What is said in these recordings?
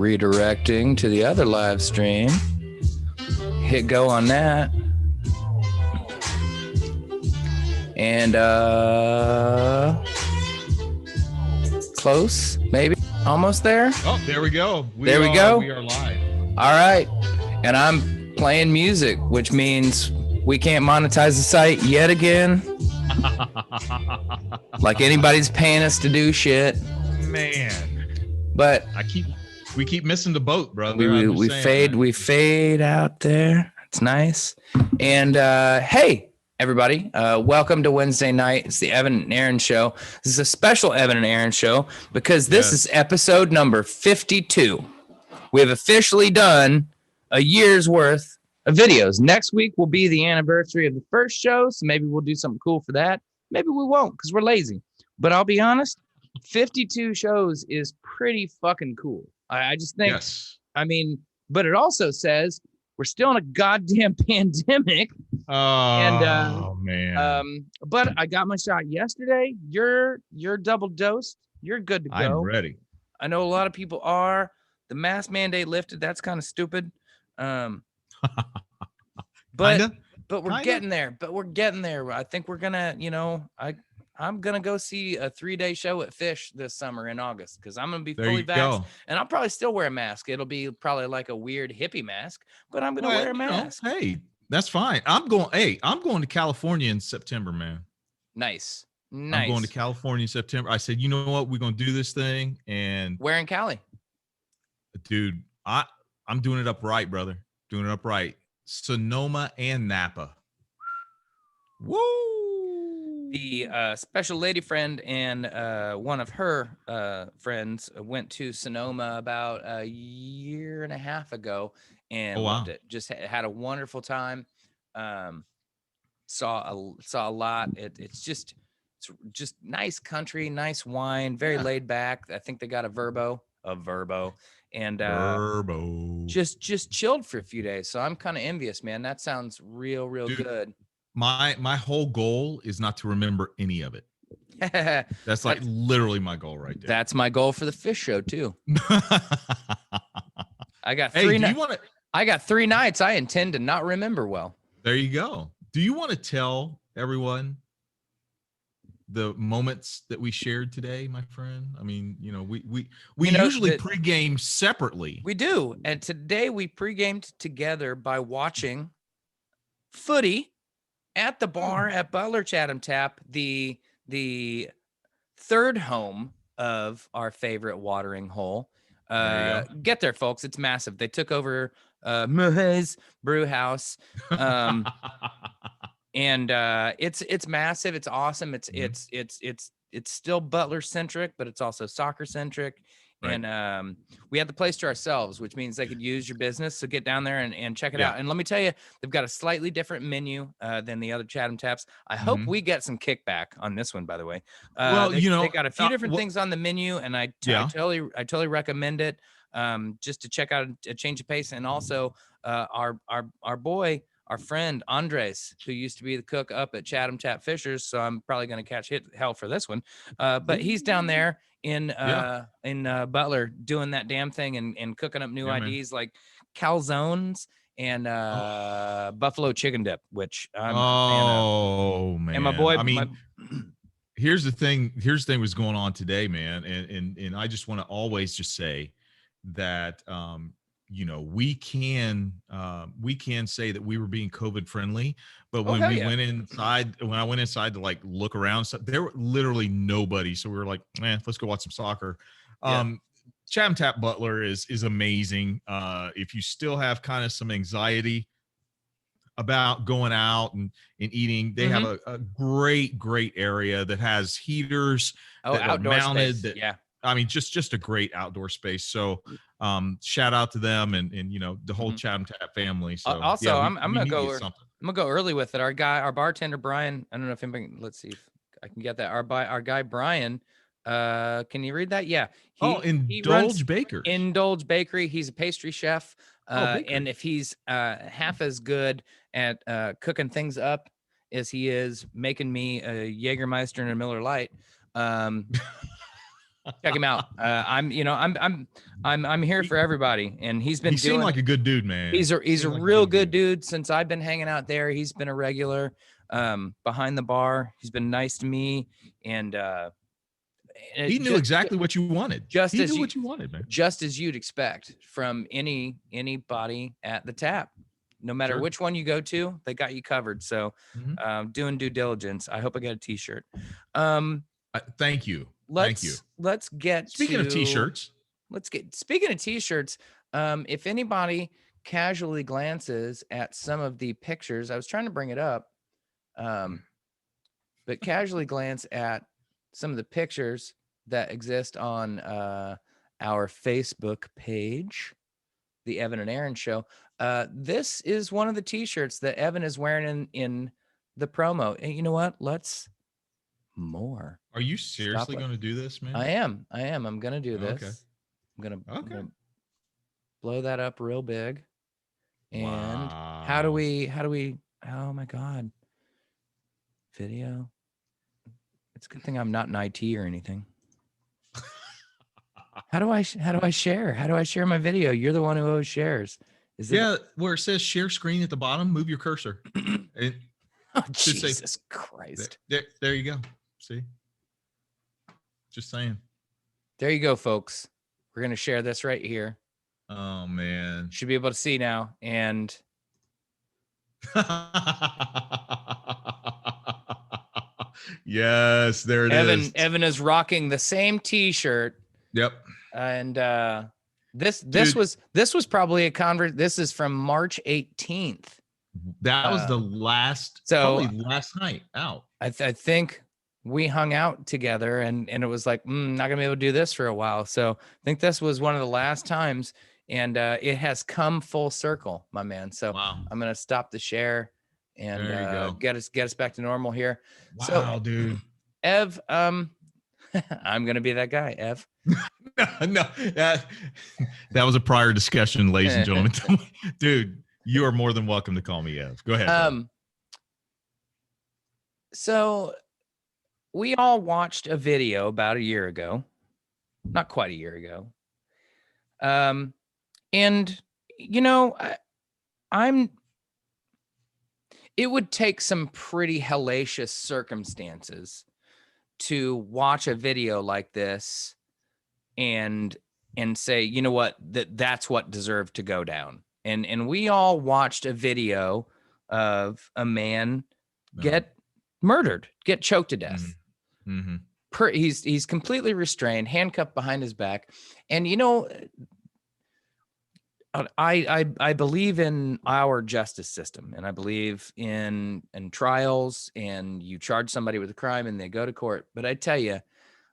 redirecting to the other live stream. Hit go on that. And close, maybe almost there. Oh, there we go. There we go. We are live. All right. And I'm playing music, which means we can't monetize the site yet again. Like anybody's paying us to do shit. Man. But we keep missing the boat, brother. We fade out there. It's nice. And hey, everybody, welcome to Wednesday night. It's the Evan and Aaron show. This is a special Evan and Aaron show because this is episode number 52. We have officially done a year's worth of videos. Next week will be the anniversary of the first show, so maybe we'll do something cool for that. Maybe we won't because we're lazy. But I'll be honest, 52 shows is pretty fucking cool. I just think, I mean, but it also says we're still in a goddamn pandemic. Oh, man. But I got my shot yesterday. You're double dosed. You're good to go. I'm ready. I know a lot of people are. The mask mandate lifted. That's kind of stupid. But we're getting there. But we're getting there. I think we're gonna, I'm gonna go see a 3-day show at Fish this summer in August because I'm gonna be fully vaxxed, and I'll probably still wear a mask. It'll be probably like a weird hippie mask, but I'm gonna wear a mask. Hey, that's fine. I'm going to California in September, man. Nice. I'm going to California in September. I said, you know what? We're gonna do this thing, and where in Cali? Dude, I'm doing it up right, brother. Doing it up right. Sonoma and Napa. Woo! The special lady friend and one of her friends went to Sonoma about a year and a half ago and loved it. Just had a wonderful time. Saw a lot. It's just nice country, nice wine, very laid back. I think they got a Verbo. And just chilled for a few days. So I'm kind of envious, man. That sounds real Dude, good. My whole goal is not to remember any of it. That's like literally my goal right there. That's my goal for the Fish show too. I got 3 I got 3 nights I intend to not remember well. There you go. Do you want to tell everyone the moments that we shared today, my friend? I mean, we usually pregame separately. We do. And today we pregamed together by watching footy at the bar at Butler Chatham Tap, the third home of our favorite watering hole. Get there, folks. It's massive. They took over Muhay's Brew House. And it's massive. It's awesome. It's still Butler centric, but it's also soccer centric. Right. And we had the place to ourselves, which means they could use your business. So get down there and check it out. And let me tell you, they've got a slightly different menu than the other Chatham Taps. I hope we get some kickback on this one, by the way. They got a few different things on the menu, and I totally recommend it just to check out a change of pace. And also our boy, our friend Andres, who used to be the cook up at Chatham Tap Fishers, so I'm probably going to catch hell for this one. But he's down there in Butler doing that damn thing and cooking up new IDs like calzones and buffalo chicken dip, which I'm a fan of. Man. And my boy, here's the thing was going on today, man. And I just want to always just say that we can say that we were being COVID friendly, but when I went inside to like look around, so there were literally nobody. So we were like, let's go watch some soccer. Chatham Tap Butler is amazing. If you still have kind of some anxiety about going out and eating, they have a great area that has heaters that are mounted. Space. I mean, just a great outdoor space. So shout out to them and the whole Chatham Tap family. So also I'm gonna go early with it. Our bartender Brian, I don't know if anybody, let's see if I can get that. Our guy Brian, can you read that? Yeah. Indulge Bakery. Indulge Bakery. He's a pastry chef. And if he's half as good at cooking things up as he is making me a Jägermeister and a Miller Lite, Check him out. I'm here for everybody, and he's been He seemed doing. like a good dude, man. He's a Seemed like a real good dude. Since I've been hanging out there, he's been a regular behind the bar. He's been nice to me, and He knew exactly what you wanted. Just he as knew you, what you wanted, man. just as you'd expect from anybody at the tap. No matter which one you go to, they got you covered. So, doing due diligence. I hope I get a T-shirt. Thank you. Let's get speaking of T-shirts. Speaking of T-shirts. If anybody casually glances at some of the pictures, I was trying to bring it up, but casually glance at some of the pictures that exist on our Facebook page, the Evan and Aaron Show. This is one of the T-shirts that Evan is wearing in the promo. And you know what? Let's more. Are you seriously going to do this, man? I am. I'm going to do this. Okay. I'm gonna blow that up real big. And wow. how do we, oh my God. Video. It's a good thing I'm not in IT or anything. How do I share? How do I share my video? You're the one who always shares. Where it says share screen at the bottom, move your cursor. Jesus Christ. There you go. See? Just saying. There you go, folks. We're going to share this right here. Oh, man. Should be able to see now. And yes, there it is. Evan is rocking the same T-shirt. Yep. And this was probably this is from March 18th. That was the last night out. I think we hung out together and it was like, not gonna be able to do this for a while. So I think this was one of the last times, and it has come full circle, my man. So I'm gonna stop the share and get us back to normal here. Wow, so, dude. Ev, I'm gonna be that guy, Ev. no, that was a prior discussion, ladies and gentlemen. Dude, you are more than welcome to call me Ev. Go ahead. So we all watched a video about a year ago, not quite a year ago. And you know, it would take some pretty hellacious circumstances to watch a video like this and say, you know what, that's what deserved to go down. And we all watched a video of a man get murdered, get choked to death. Mm-hmm. He's completely restrained, handcuffed behind his back. And you know, I believe in our justice system, and I believe in trials, and you charge somebody with a crime and they go to court. But I tell you,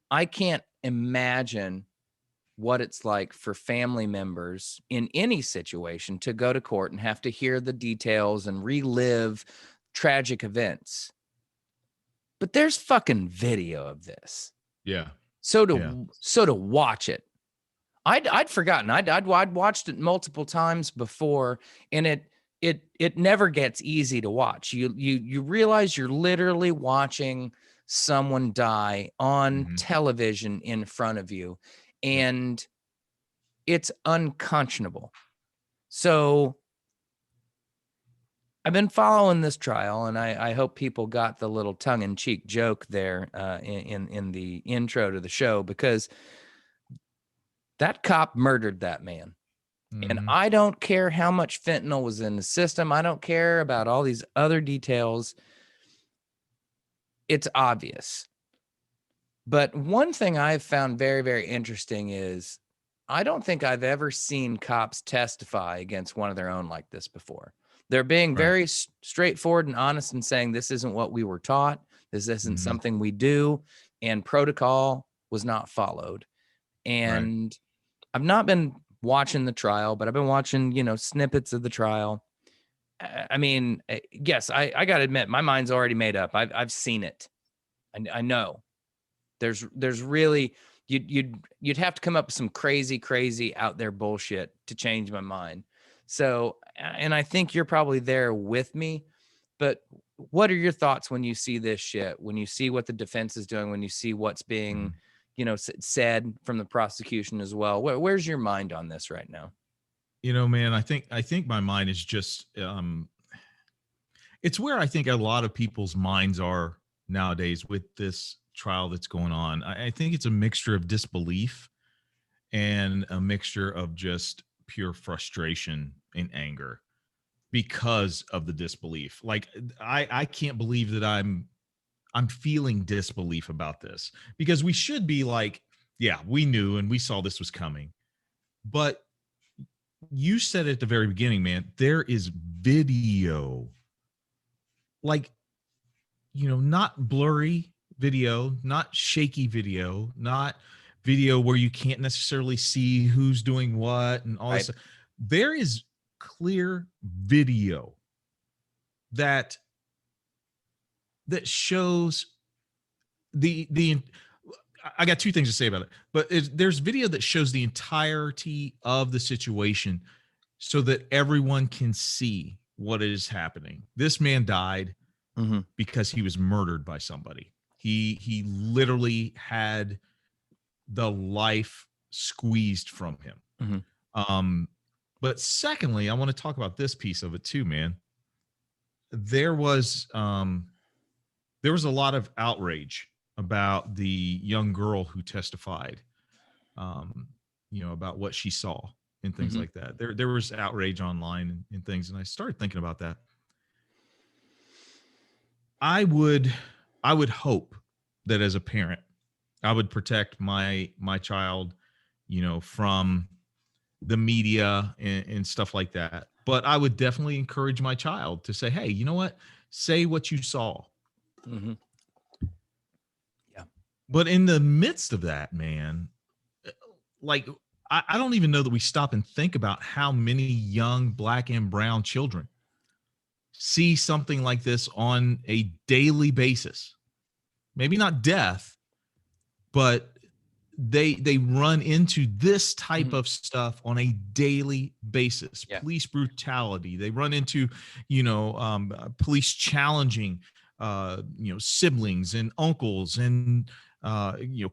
I can't imagine what it's like for family members in any situation to go to court and have to hear the details and relive tragic events. But there's fucking video of this. Yeah. So to watch it, I'd forgotten. I'd watched it multiple times before, and it never gets easy to watch. You realize you're literally watching someone die on television in front of you, and it's unconscionable. So I've been following this trial, and I hope people got the little tongue-in-cheek joke there in the intro to the show, because that cop murdered that man. And I don't care how much fentanyl was in the system. I don't care about all these other details. It's obvious. But one thing I've found very, very interesting is I don't think I've ever seen cops testify against one of their own like this before. They're being very straightforward and honest and saying, this isn't what we were taught. This isn't something we do. And protocol was not followed. And I've not been watching the trial, but I've been watching, snippets of the trial. I mean, yes, I got to admit, my mind's already made up. I've seen it. I know there's really, you'd have to come up with some crazy out there bullshit to change my mind. So, and I think you're probably there with me, but what are your thoughts when you see this shit, when you see what the defense is doing, when you see what's being, said from the prosecution as well. Where's your mind on this right now? Man, I think my mind is just it's where I think a lot of people's minds are nowadays with this trial that's going on. I think it's a mixture of disbelief and a mixture of just pure frustration and anger because of the disbelief. Like I can't believe that I'm feeling disbelief about this, because we should be like, yeah, we knew and we saw this was coming. But you said at the very beginning, man, there is video, like, not blurry video, not shaky video, not video where you can't necessarily see who's doing what and all this Right. stuff. There is clear video that shows the I got two things to say about it, but there's video that shows the entirety of the situation so that everyone can see what is happening. This man died because he was murdered by somebody. He literally had the life squeezed from him. But secondly, I want to talk about this piece of it too, man. There was a lot of outrage about the young girl who testified, about what she saw and things like that. There was outrage online and things, and I started thinking about that. I would hope that as a parent, I would protect my child, from the media and stuff like that. But I would definitely encourage my child to say, hey, you know what? Say what you saw. Yeah. But in the midst of that, man, like, I don't even know that we stop and think about how many young Black and brown children see something like this on a daily basis. Maybe not death, but they run into this type of stuff on a daily basis. Yeah. Police brutality. They run into, police challenging, siblings and uncles and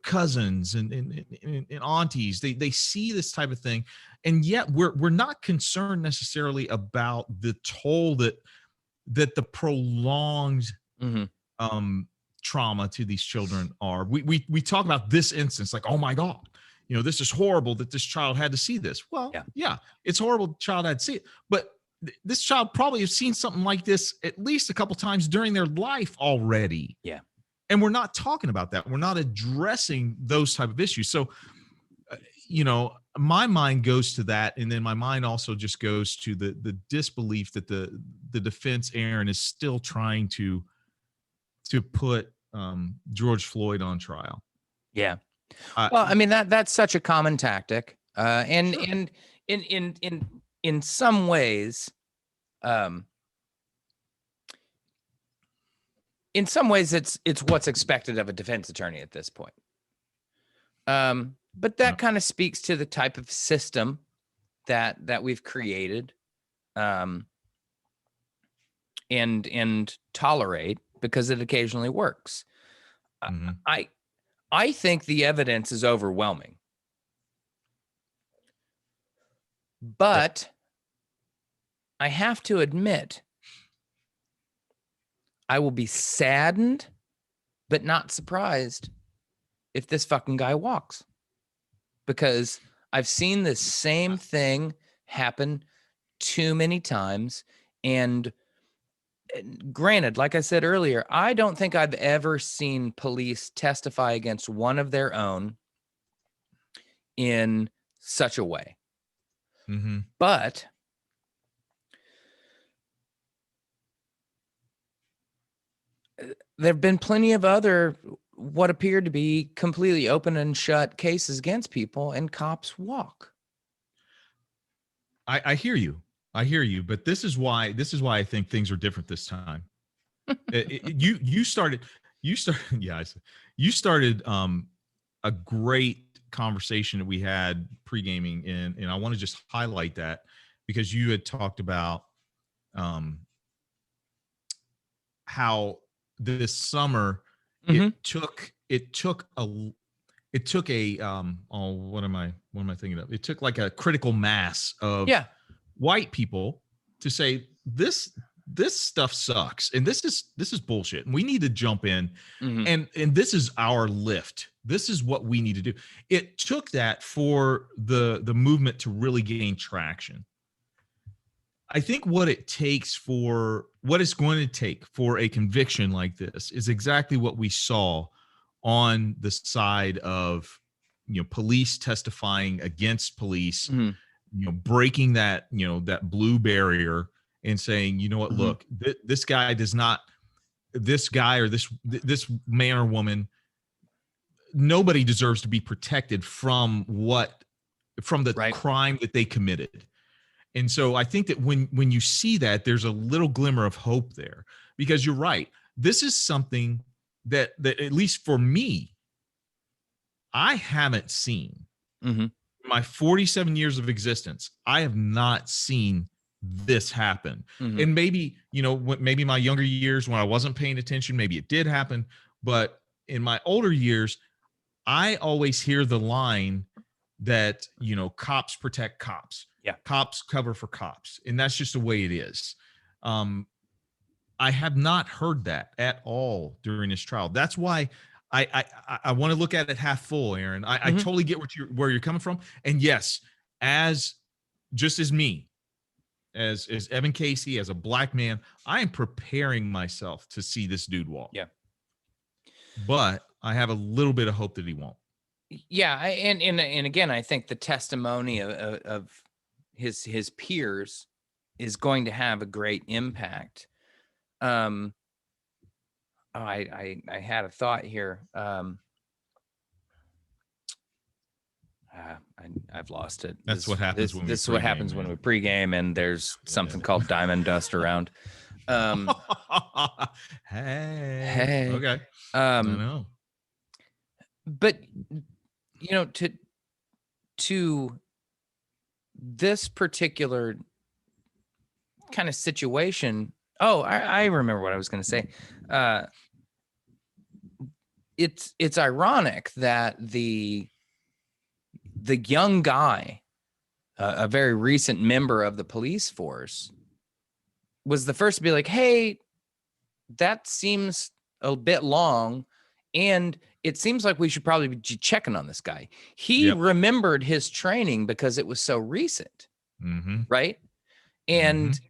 cousins and aunties. They see this type of thing, and yet we're not concerned necessarily about the toll that the prolonged trauma to these children are. We talk about this instance like, oh my God, this is horrible that this child had to see this. Well, yeah, it's horrible the child had to see it, but this child probably has seen something like this at least a couple times during their life already. Yeah. And we're not talking about that. We're not addressing those type of issues. So, my mind goes to that. And then my mind also just goes to the disbelief that the defense, Aaron, is still trying to put George Floyd on trial. Yeah. Well, I mean, that's such a common tactic. And Sure. and in some ways, it's what's expected of a defense attorney at this point. But that kind of speaks to the type of system that we've created, and tolerate, because it occasionally works. I think the evidence is overwhelming, but I have to admit, I will be saddened, but not surprised if this fucking guy walks, because I've seen this same thing happen too many times. And granted, like I said earlier, I don't think I've ever seen police testify against one of their own in such a way. But there have been plenty of other what appear to be completely open and shut cases against people, and cops walk. I hear you. But this is why I think things are different this time. You started a great conversation that we had pre-gaming, and I want to just highlight that, because you had talked about how this summer it took it took a what am I thinking of? It took like a critical mass of Yeah. white people to say this stuff sucks and this is bullshit and we need to jump in, Mhm. and this is our lift. This is what we need to do. It took that for the movement to really gain traction. I think what it's going to take for a conviction like this is exactly what we saw on the side of, police testifying against police, Mhm. breaking that, that blue barrier and saying, you know what, Mhm. look, this guy does not, this guy or this man or woman, nobody deserves to be protected from the Right. crime that they committed. And so I think that when you see that, there's a little glimmer of hope there, because you're right. This is something that at least for me, I haven't seen. Mhm. My 47 years of existence, I have not seen this happen. Mhm. And maybe, maybe my younger years when I wasn't paying attention, maybe it did happen. But in my older years, I always hear the line that, cops protect cops, Yeah. cops cover for cops. And that's just the way it is. Um, I have not heard that at all during this trial. That's why I want to look at it half full, Aaron. I Mhm. totally get where you're coming from. And yes, as just as me, as Evan Casey, as a black man, I am preparing myself to see this dude walk. Yeah. But I have a little bit of hope that he won't. Yeah, and again, I think the testimony of his peers is going to have a great impact. Um, I had a thought here. I've lost it. That's what happens when we This is what pregame, happens when man. we pregame and there's something called diamond dust around. Um, Hey. hey, Okay. I um, know. but to this particular kind of situation. Oh, I remember what I was going to say. Uh, it's ironic that the young guy, a very recent member of the police force, was the first to be like, "Hey, that seems a bit long, and it seems like we should probably be checking on this guy." He Yep. remembered his training because it was so recent, Mm-hmm. right? Mm-hmm.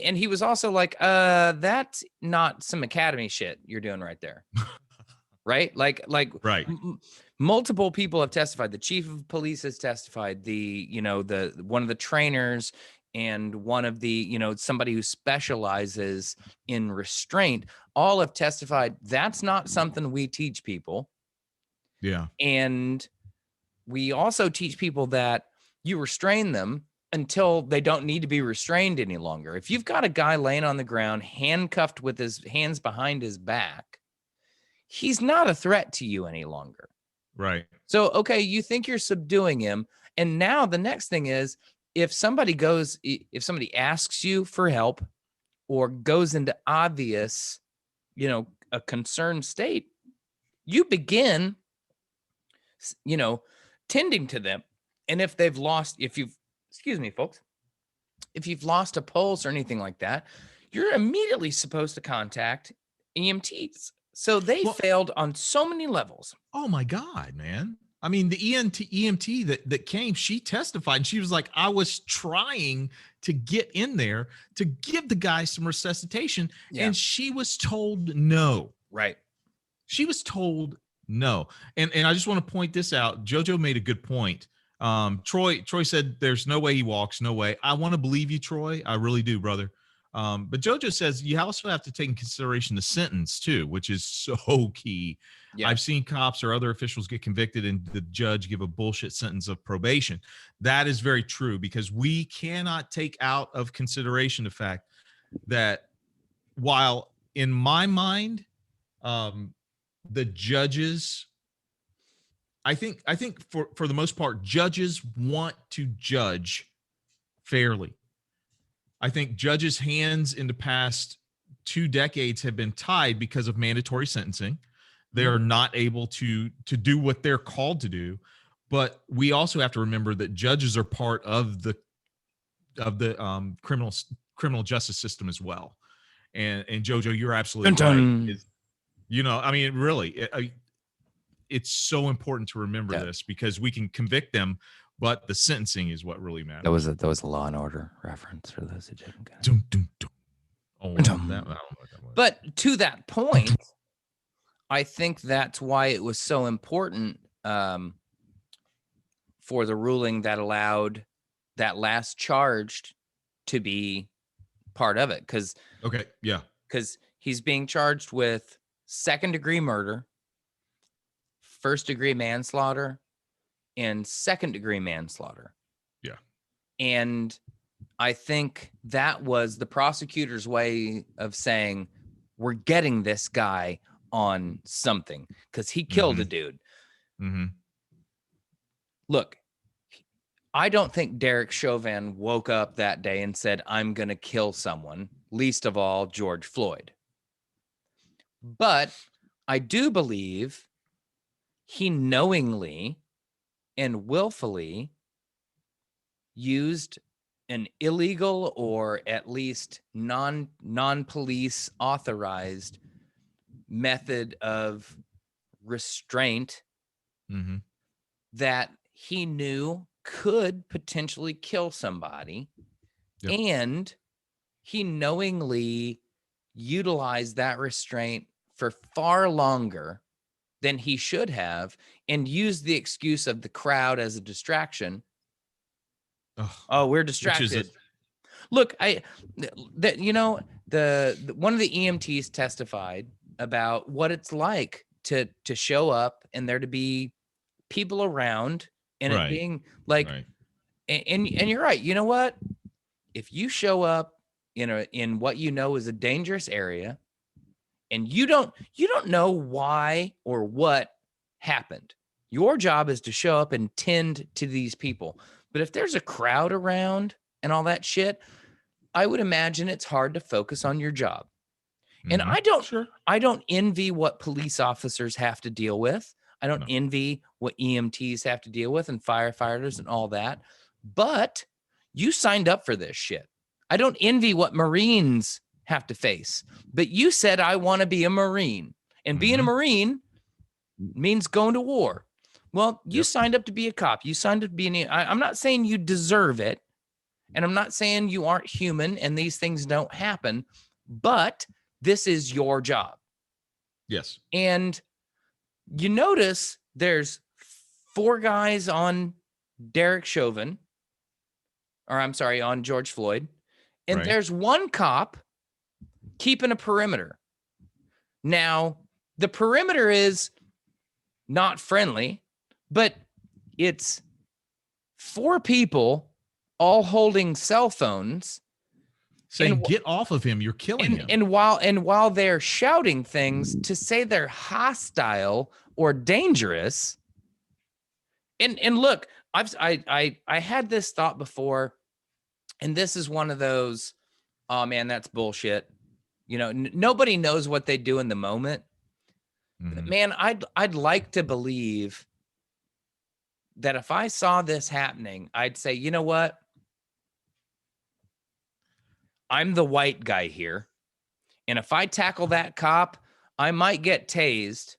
And he was also like, that's not some academy shit you're doing right there. Right? Like Right. multiple people have testified. The chief of police has testified. The one of the trainers and one of the, somebody who specializes in restraint, all have testified that's not something we teach people. Yeah. And we also teach people that you restrain them until they don't need to be restrained any longer. If you've got a guy laying on the ground, handcuffed with his hands behind his back, he's not a threat to you any longer. Right. So, okay, you think you're subduing him. And now the next thing is, if somebody asks you for help or goes into obvious, a concerned state, you begin, you know, tending to them. And excuse me, folks, if you've lost a pulse or anything like that, you're immediately supposed to contact EMTs. So they Well, failed on so many levels. oh my God, man. I mean, the EMT that came, she testified and she was like, I was trying to get in there to give the guy some resuscitation. Yeah. And she was told no. Right. She was told no. And I just want to point this out. JoJo made a good point. Troy said there's no way he walks, no way. I want to believe you, Troy. I really do, brother. But JoJo says you also have to take in consideration the sentence too, which is so key. Yeah. I've seen cops or other officials get convicted and the judge give a bullshit sentence of probation. That is very true, because we cannot take out of consideration the fact that while in my mind, the judges, I think for the most part, judges want to judge fairly. I think judges' hands in the past 2 decades have been tied because of mandatory sentencing. They are not able to do what they're called to do. But we also have to remember that judges are part of the criminal justice system as well. And Jojo, you're absolutely Dun, right. dun. I mean, really, it's so important to remember Yeah. this, because we can convict them, but the sentencing is what really matters. That was a Law and Order reference for those who didn't get it. Dun, dun, dun. Oh, well, Dun. I don't know what that was. But to that point, I think that's why it was so important for the ruling that allowed that last charged to be part of it. Because he's being charged with second-degree murder, first-degree manslaughter, and second-degree manslaughter. Yeah. And I think that was the prosecutor's way of saying, we're getting this guy on something because he killed a dude. Mm-hmm. Look, I don't think Derek Chauvin woke up that day and said, I'm going to kill someone, least of all George Floyd. But I do believe he knowingly and willfully used an illegal or at least non-police authorized method of restraint that he knew could potentially kill somebody. Yep. And he knowingly utilized that restraint for far longer than he should have, and used the excuse of the crowd as a distraction. Oh, we're distracted. Look, one of the EMTs testified about what it's like to show up and there to be people around, and it being like, and you're right. You know what? If you show up in what you know is a dangerous area, and you don't know why or what happened, your job is to show up and tend to these people. But if there's a crowd around and all that shit, I would imagine it's hard to focus on your job. And I don't envy what police officers have to deal with. I don't envy what EMTs have to deal with, and firefighters and all that. But you signed up for this shit. I don't envy what Marines have to face. But you said, I want to be a Marine. And being a Marine means going to war. Well, you signed up to be a cop. You signed up to be I'm not saying you deserve it. And I'm not saying you aren't human and these things don't happen. But this is your job. Yes. And you notice there's 4 guys on Derek Chauvin, or I'm sorry, on George Floyd. And there's 1 cop keeping a perimeter. Now, the perimeter is not friendly, but it's 4 people all holding cell phones saying, get off of him, you're killing him. And while they're shouting things to say they're hostile or dangerous. And look, I had this thought before, and this is one of those, oh man, that's bullshit. Nobody knows what they do in the moment. Man, I'd like to believe that if I saw this happening, I'd say, you know what? I'm the white guy here. And if I tackle that cop, I might get tased,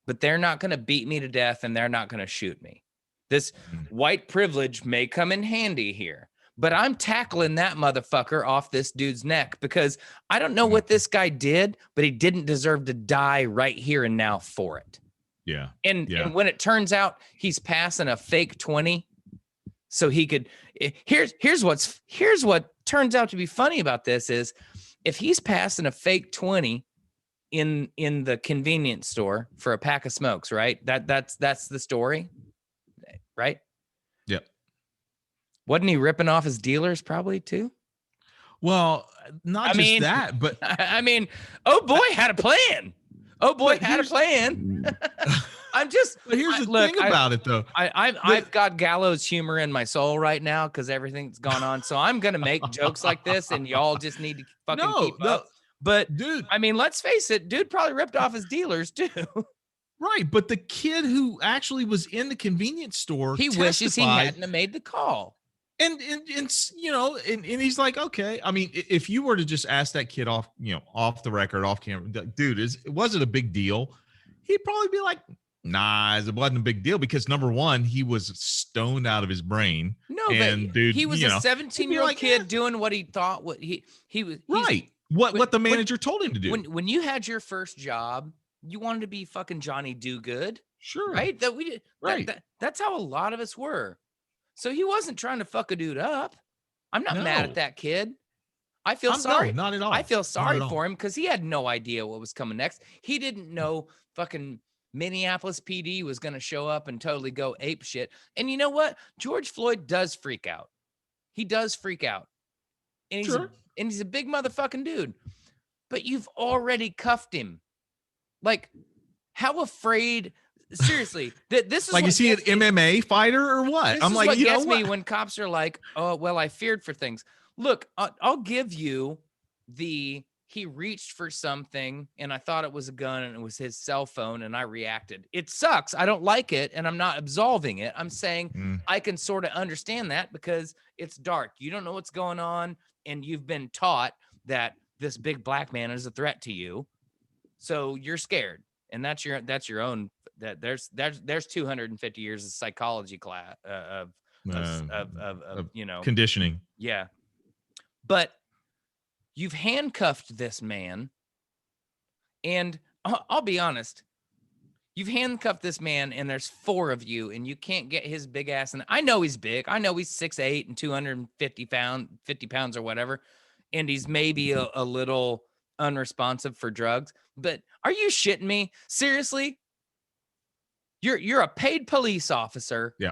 but they're not going to beat me to death and they're not going to shoot me. This white privilege may come in handy here, but I'm tackling that motherfucker off this dude's neck, because I don't know what this guy did, but he didn't deserve to die right here and now for it. Yeah. And when it turns out he's passing a fake 20 so he could, here's what turns out to be funny about this is, if he's passing a fake 20 in the convenience store for a pack of smokes, right? That's the story, right? Yep. Wasn't he ripping off his dealers probably too? Well, not just that, but I mean, oh boy, had a plan. Oh boy, had a plan. I'm just. But here's the thing about it, though. I've got gallows humor in my soul right now because everything's gone on. So I'm gonna make jokes like this, and y'all just need to fucking keep up. But dude, I mean, let's face it, dude probably ripped off his dealers too. Right, but the kid who actually was in the convenience store He wishes he testified, hadn't have made the call. and you know, and he's like, okay. I mean, if you were to just ask that kid off, you know, off the record, off camera, dude, was it a big deal? He'd probably be like, nah, it wasn't a big deal because number one, he was stoned out of his brain. No, And but dude, he was you a know, he'd be 17-year-old like, kid doing what he thought what he was right. What the when manager told him to do. when you had your first job, you wanted to be fucking Johnny Do Good, Sure. right? That we did Right. that's how a lot of us were. So he wasn't trying to fuck a dude up. I'm not mad at No. that kid. I feel No, sorry. not at all. I feel Not sorry at all. for him because he had no idea what was coming next. He didn't know fucking Minneapolis PD was going to show up and totally go ape shit. And you know what? George Floyd does freak out. He does freak out. And Sure. he's a big motherfucking dude. But you've already cuffed him. Like, how afraid? Seriously, this is Like, is he an MMA fighter or what? This I'm is like, what you know gets me what? when cops are like, "Oh, well, I feared for things." Look, I'll give you he reached for something and I thought it was a gun and it was his cell phone and I reacted. It sucks. I don't like it and I'm not absolving it. I'm saying I can sort of understand that because it's dark. You don't know what's going on and you've been taught that this big black man is a threat to you. So you're scared. And that's your own that there's 250 years of psychology class of you know, conditioning. yeah. But you've handcuffed this man, and I'll be honest, you've handcuffed this man, and there's 4 of you, and you can't get his big ass. And I know he's big. I know he's 6'8" and 250 pounds or whatever, and he's maybe a little unresponsive for drugs. But are you shitting me? Seriously? You're a paid police officer. Yeah.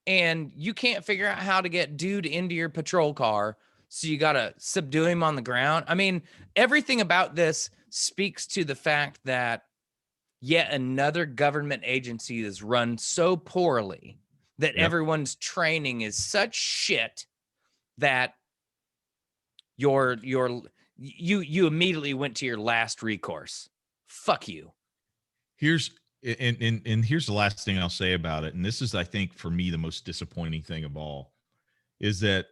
And you can't figure out how to get dude into your patrol car. So you got to subdue him on the ground. I mean, everything about this speaks to the fact that yet another government agency is run so poorly that everyone's training is such shit that you immediately went to your last recourse. Fuck you. Here's the last thing I'll say about it. And this is, I think, for me, the most disappointing thing of all is that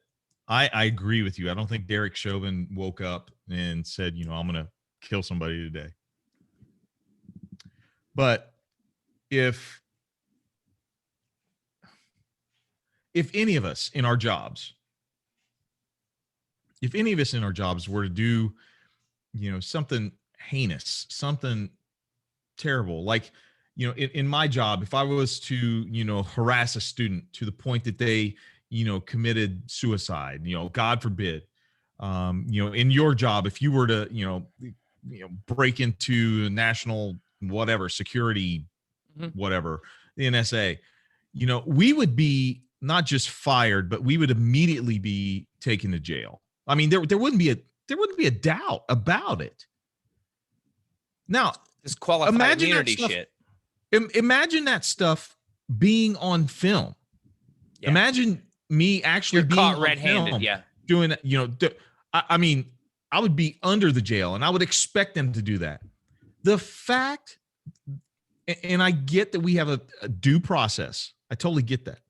I agree with you. I don't think Derek Chauvin woke up and said, you know, I'm going to kill somebody today. But if any of us in our jobs, were to do, you know, something heinous, something terrible, like, you know, in my job, if I was to, you know, harass a student to the point that they, you know, committed suicide, you know, God forbid, you know, in your job, if you were to, you know, break into national, whatever, security, whatever, the NSA, you know, we would be not just fired, but we would immediately be taken to jail. I mean, there wouldn't be a doubt about it. Now, this qualified immunity shit. Imagine that stuff being on film. Yeah. Imagine me actually being caught red-handed, doing it. You know, I mean, I would be under the jail, and I would expect them to do that. The fact, and I get that we have a due process. I totally get that.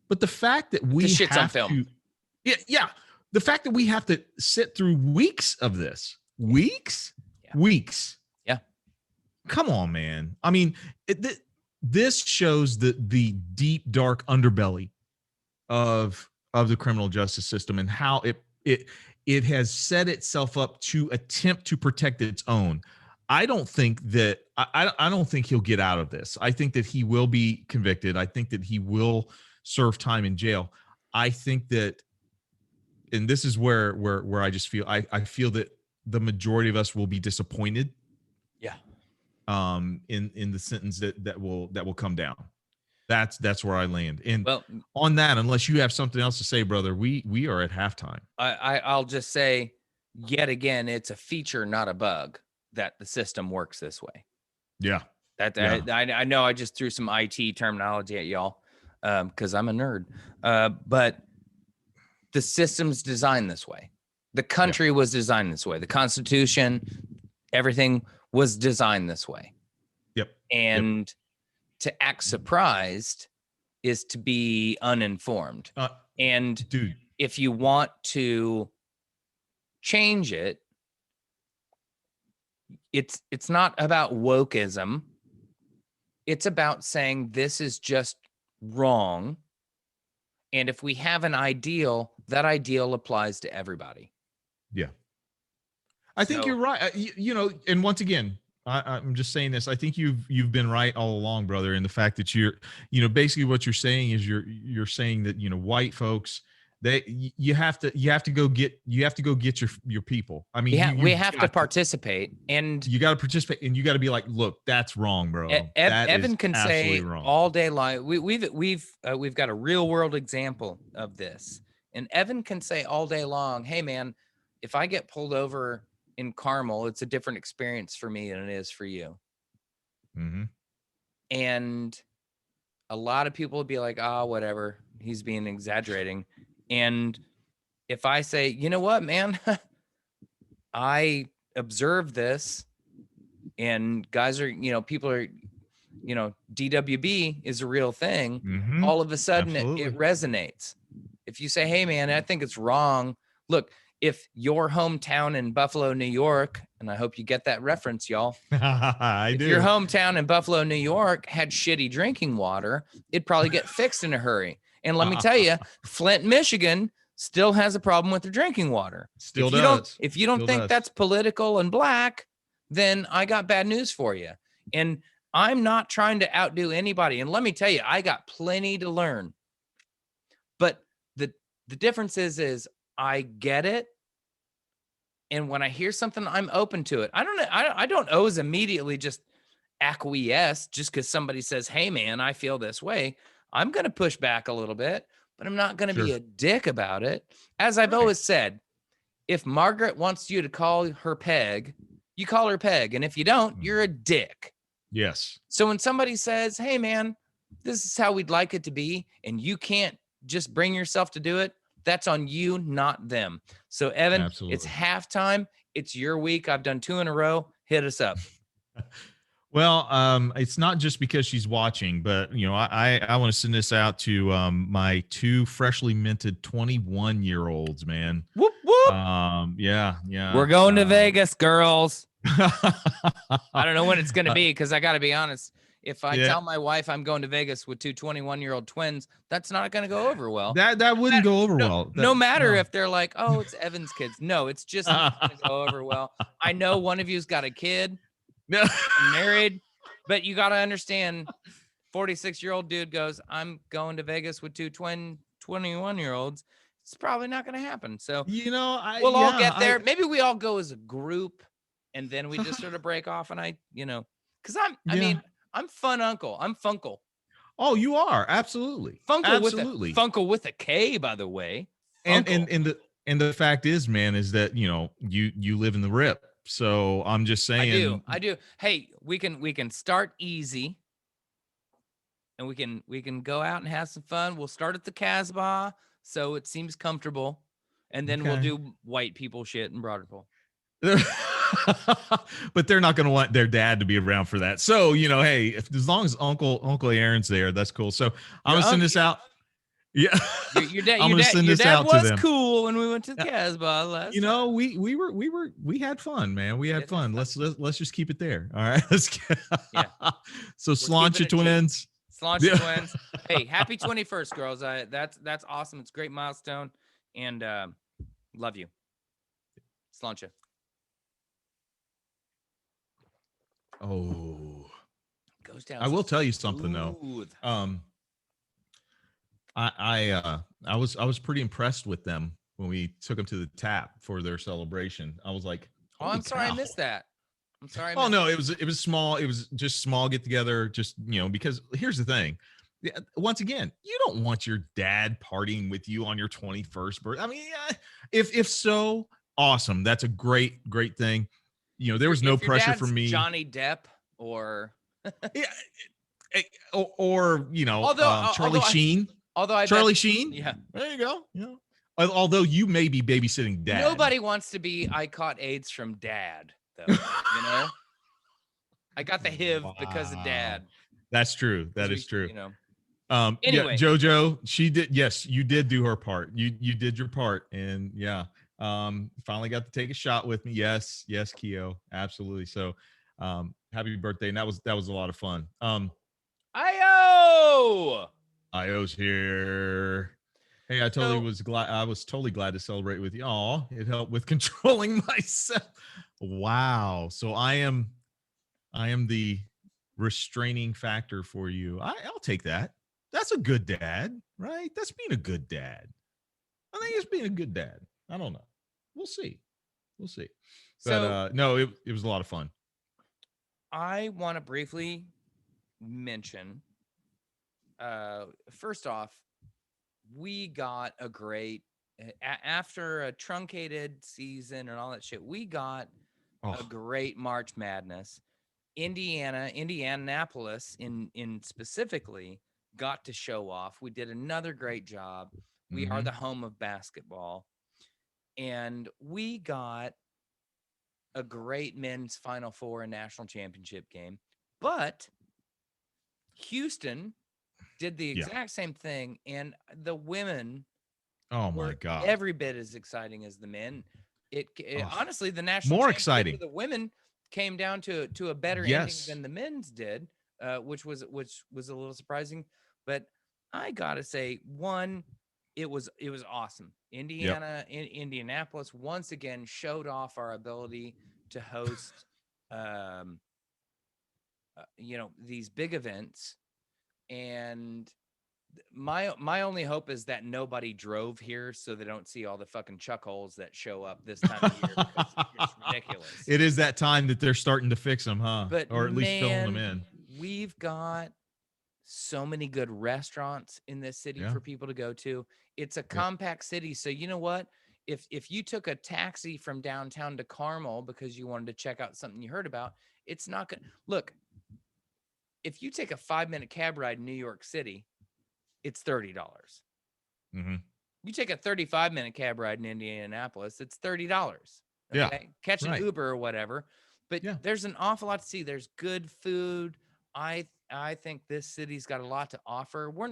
But the fact that we shit's have on film. The fact that we have to sit through weeks of this, weeks. Yeah. Come on, man. I mean, this shows the deep, dark underbelly of the criminal justice system and how it has set itself up to attempt to protect its own. I don't think that I don't think he'll get out of this. I think that he will be convicted. I think that he will serve time in jail. I think that, and this is where I just feel I feel that the majority of us will be disappointed. Yeah. In the sentence that will come down. That's where I land. And well, on that, unless you have something else to say, brother, we are at halftime. I'll just say, yet again, it's a feature, not a bug, that the system works this way. Yeah. I know I just threw some IT terminology at y'all because I'm a nerd. But the system's designed this way. The country was designed this way. The Constitution, everything was designed this way. And to act surprised is to be uninformed. And dude, if you want to change it, it's not about wokeism. It's about saying this is just wrong. And if we have an ideal, that ideal applies to everybody. Yeah. I think you're right. You know, and once again, I'm just saying this. I think you've been right all along, brother. In the fact that basically what you're saying is you're saying that, white folks, you have to go get your people. I mean, we have to participate, and you got to participate, and you got to be like, look, that's wrong, bro. Evan can say wrong. all day long. We've got a real world example of this, and Evan can say all day long, hey man, if I get pulled over in Carmel, it's a different experience for me than it is for you. Mm-hmm. And a lot of people would be like, whatever, he's being exaggerating. And if I say, you know what, man, I observed this, and guys are, people are, DWB is a real thing. Mm-hmm. All of a sudden it resonates. If you say, hey man, I think it's wrong. Look, if your hometown in Buffalo, New York, and I hope you get that reference, y'all. If your hometown in Buffalo, New York had shitty drinking water, it'd probably get fixed in a hurry. And let me tell you, Flint, Michigan still has a problem with their drinking water. If you don't think that's political and black, then I got bad news for you. And I'm not trying to outdo anybody. And let me tell you, I got plenty to learn. But the difference is I get it. And when I hear something, I'm open to it. I don't always immediately just acquiesce just because somebody says, hey man, I feel this way. I'm going to push back a little bit, but I'm not going to be a dick about it. As I've always said, if Margaret wants you to call her Peg, you call her Peg. And if you don't, you're a dick. Yes. So when somebody says, hey man, this is how we'd like it to be, and you can't just bring yourself to do it, that's on you, not them. So Evan, Absolutely. It's halftime. It's your week. I've done 2 in a row. Hit us up. Well, it's not just because she's watching, but I want to send this out to my 2 freshly minted 21-year-olds, man. Whoop whoop. Yeah. We're going to Vegas, girls. I don't know when it's going to be, because I got to be honest. If I tell my wife I'm going to Vegas with 2 21-year-old twins, that's not going to go over well. That wouldn't go over well. No matter if they're like, oh, it's Evan's kids. No, it's just not going to go over well. I know one of you's got a kid, married, but you got to understand, 46-year-old dude goes, I'm going to Vegas with 2 21-year-olds. It's probably not going to happen. So, we'll all get there. Maybe we all go as a group, and then we just sort of break off. And because I'm fun uncle. I'm Funkle. Oh, you are. Absolutely. Funkle Funkle with a K, by the way. And the fact is, man, is that, you live in the RIP. So I'm just saying. I do. Hey, we can start easy, and we can go out and have some fun. We'll start at the Casbah, so it seems comfortable. And then we'll do white people shit in Broderpool. But they're not going to want their dad to be around for that. So, hey, as long as Uncle Aaron's there, that's cool. So I'm going to send this out. Yeah. Your dad was cool when we went to the Casbah last time. We had fun, man. We had fun. Let's just keep it there. All right. Let's get, So Sláinte twins. Sláinte twins. Hey, happy 21st, girls. That's awesome. It's a great milestone, and love you. Sláinte. Oh, goes down. I will tell you something though. I was pretty impressed with them when we took them to the tap for their celebration. I was like, oh, I'm sorry I missed that. I'm sorry. Oh no, it was small. It was just small get together. Just because here's the thing. Once again, you don't want your dad partying with you on your 21st birthday. I mean, if so, awesome. That's a great thing. There was no pressure for me. Johnny Depp or Charlie Sheen. Charlie Sheen. Yeah. There you go. Although you may be babysitting dad. Nobody wants to be I caught AIDS from dad, though. I got the HIV because of Wow. Dad. That's true. That Because is we, true. you know. Yeah, Anyway, JoJo, she did. Yes, you did do her part. You did your part, and yeah, finally got to take a shot with me. Yes, yes, Keo, absolutely. So, happy birthday, and that was a lot of fun. Io. Io's here. Hey, So I was totally glad to celebrate with you. Oh, it helped with controlling myself. Wow. So I am the restraining factor for you. I'll take that. That's a good dad, right? That's being a good dad. I think it's being a good dad. I don't know. We'll see. We'll see. But so no, it was a lot of fun. I want to briefly mention. First off, we got a great after a truncated season and all that shit. We got a Oh, great March Madness. Indianapolis in specifically got to show off. We did another great job. We are mm-hmm. the home of basketball, and we got a great men's Final Four and national championship game. But Houston did the Yeah. exact same thing, and the women Oh my were God. every bit as exciting as the men. Oh, Honestly, the national more championship for exciting. the women came down to a better ending Yes. than the men's did, which was a little surprising. But I gotta say, one, it was awesome. Yep. Indianapolis once again showed off our ability to host, um, these big events. And my only hope is that nobody drove here so they don't see all the fucking chuck holes that show up this time of year because it's ridiculous. It is that time that they're starting to fix them, huh? But Or at least filling them man, in. we've got so many good restaurants in this city Yeah. for people to go to. It's a Yep. compact city, so you know what? If you took a taxi from downtown to Carmel because you wanted to check out something you heard about, it's not gonna look. If you take a 5-minute cab ride in New York City, it's $30. Mm-hmm. You take a 35-minute cab ride in Indianapolis, it's $30. Yeah. Okay. Catch an Right. Uber or whatever. But Yeah. there's an awful lot to see. There's good food. I think this city's got a lot to offer. We're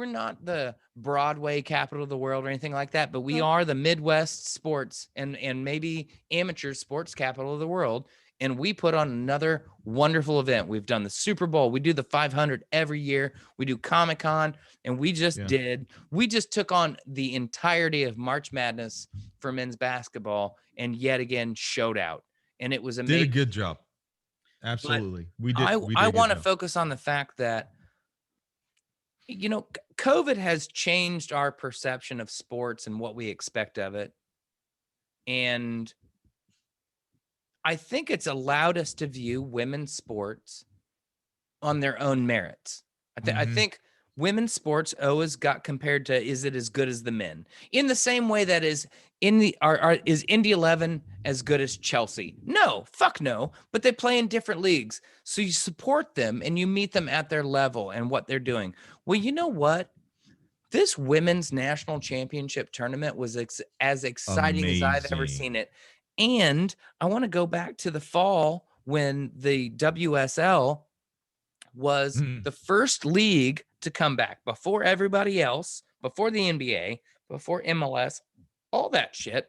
not the Broadway capital of the world or anything like that, but we No. are the Midwest sports and maybe amateur sports capital of the world. And we put on another wonderful event. We've done the Super Bowl. We do the 500 every year. We do Comic-Con, and we just Yeah. took on the entirety of March Madness for men's basketball and yet again showed out. And it was Did a amazing. good job. But Absolutely. We I did I a good want to job. focus on the fact that COVID has changed our perception of sports and what we expect of it. And I think it's allowed us to view women's sports on their own merits. I Mm-hmm. think women's sports always got compared to, is it as good as the men? In the same way that is in the is Indy 11 as good as Chelsea? No, fuck no. But they play in different leagues, so you support them and you meet them at their level and what they're doing. Well, you know what? This women's national championship tournament was as exciting as I've ever Amazing. seen it. And I want to go back to the fall when the WSL was Mm. the first league to come back before everybody else, before the NBA, before MLS, all that shit.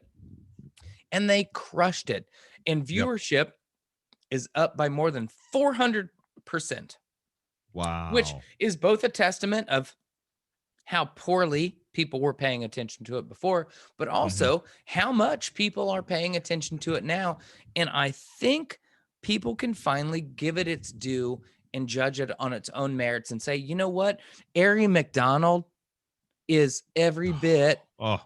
And they crushed it. And Yep. viewership is up by more than 400%, which Wow. is both a testament of how poorly people were paying attention to it before, but Mm-hmm. also how much people are paying attention to it now. And I think people can finally give it its due and judge it on its own merits and say, you know what? Ari McDonald is every bit Oh,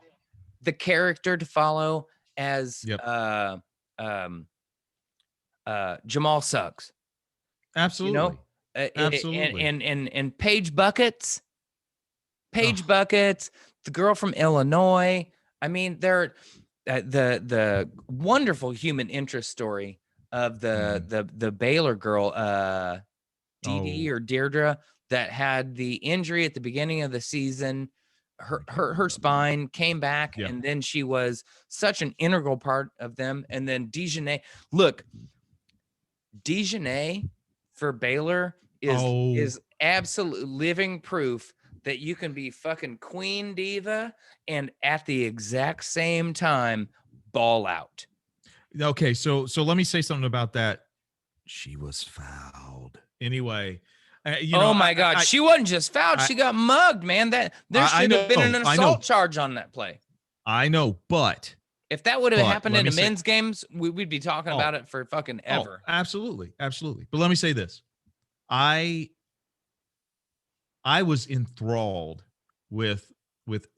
the character to follow as yep. um, Jamal Suggs, you know, Absolutely. Absolutely. and Paige Buckets, the girl from Illinois. I mean, they're the wonderful human interest story of Mhm. the Baylor girl, Dee Dee Oh, or Deirdre, that had the injury at the beginning of the season. I Her can't her her remember. spine came back, Yeah. and then she was such an integral part of them. And then Dejanay, look, Dejanay for Baylor Oh, is absolute living proof that you can be fucking queen diva and at the exact same time ball out. okay. So let me say something about that. She was fouled anyway. You know, Oh my God. She wasn't just fouled. I She got mugged, man. There I should have been an I know, assault charge on that play. I know, If that would have happened let in me the say, men's games, we'd be talking oh, about it for fucking oh, ever. absolutely, absolutely. But let me say this: I I was enthralled with